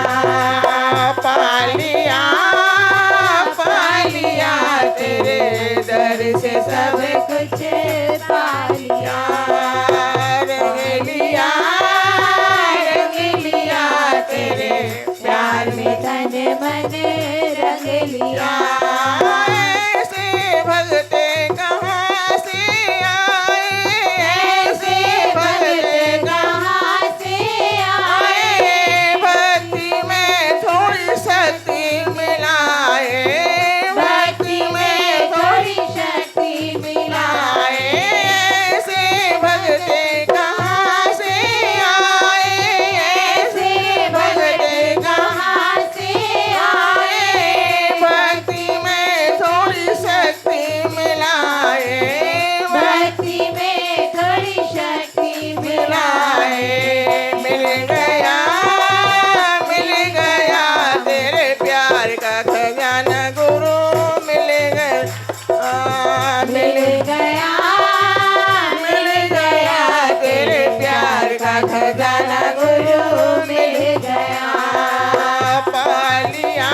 पा लिया तेरे दर से सब कुछ पा लिया। रंग लिया तेरे प्यार में तन मन रंग लिया। ऐसे भगते कहाँ से आए, ऐसे भगते कहाँ से आए, भक्ति में थोड़ी शक्ति मिलाए, भक्ति में थोड़ी शक्ति मिलाए। ऐसे भगते कहाँ से आए, ऐसे भगते कहाँ से आए, भक्ति में थोड़ी शक्ति मिलाए, भक्ति में थोड़ी शक्ति मिलाए। मिल गया तेरे प्यार का खजाना गुरु, मिल गया तेरे प्यार का खजाना गुरु, मिल गया। पा लिया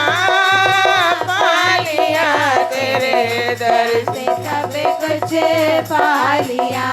तेरे दर से सब कुछ पा लिया।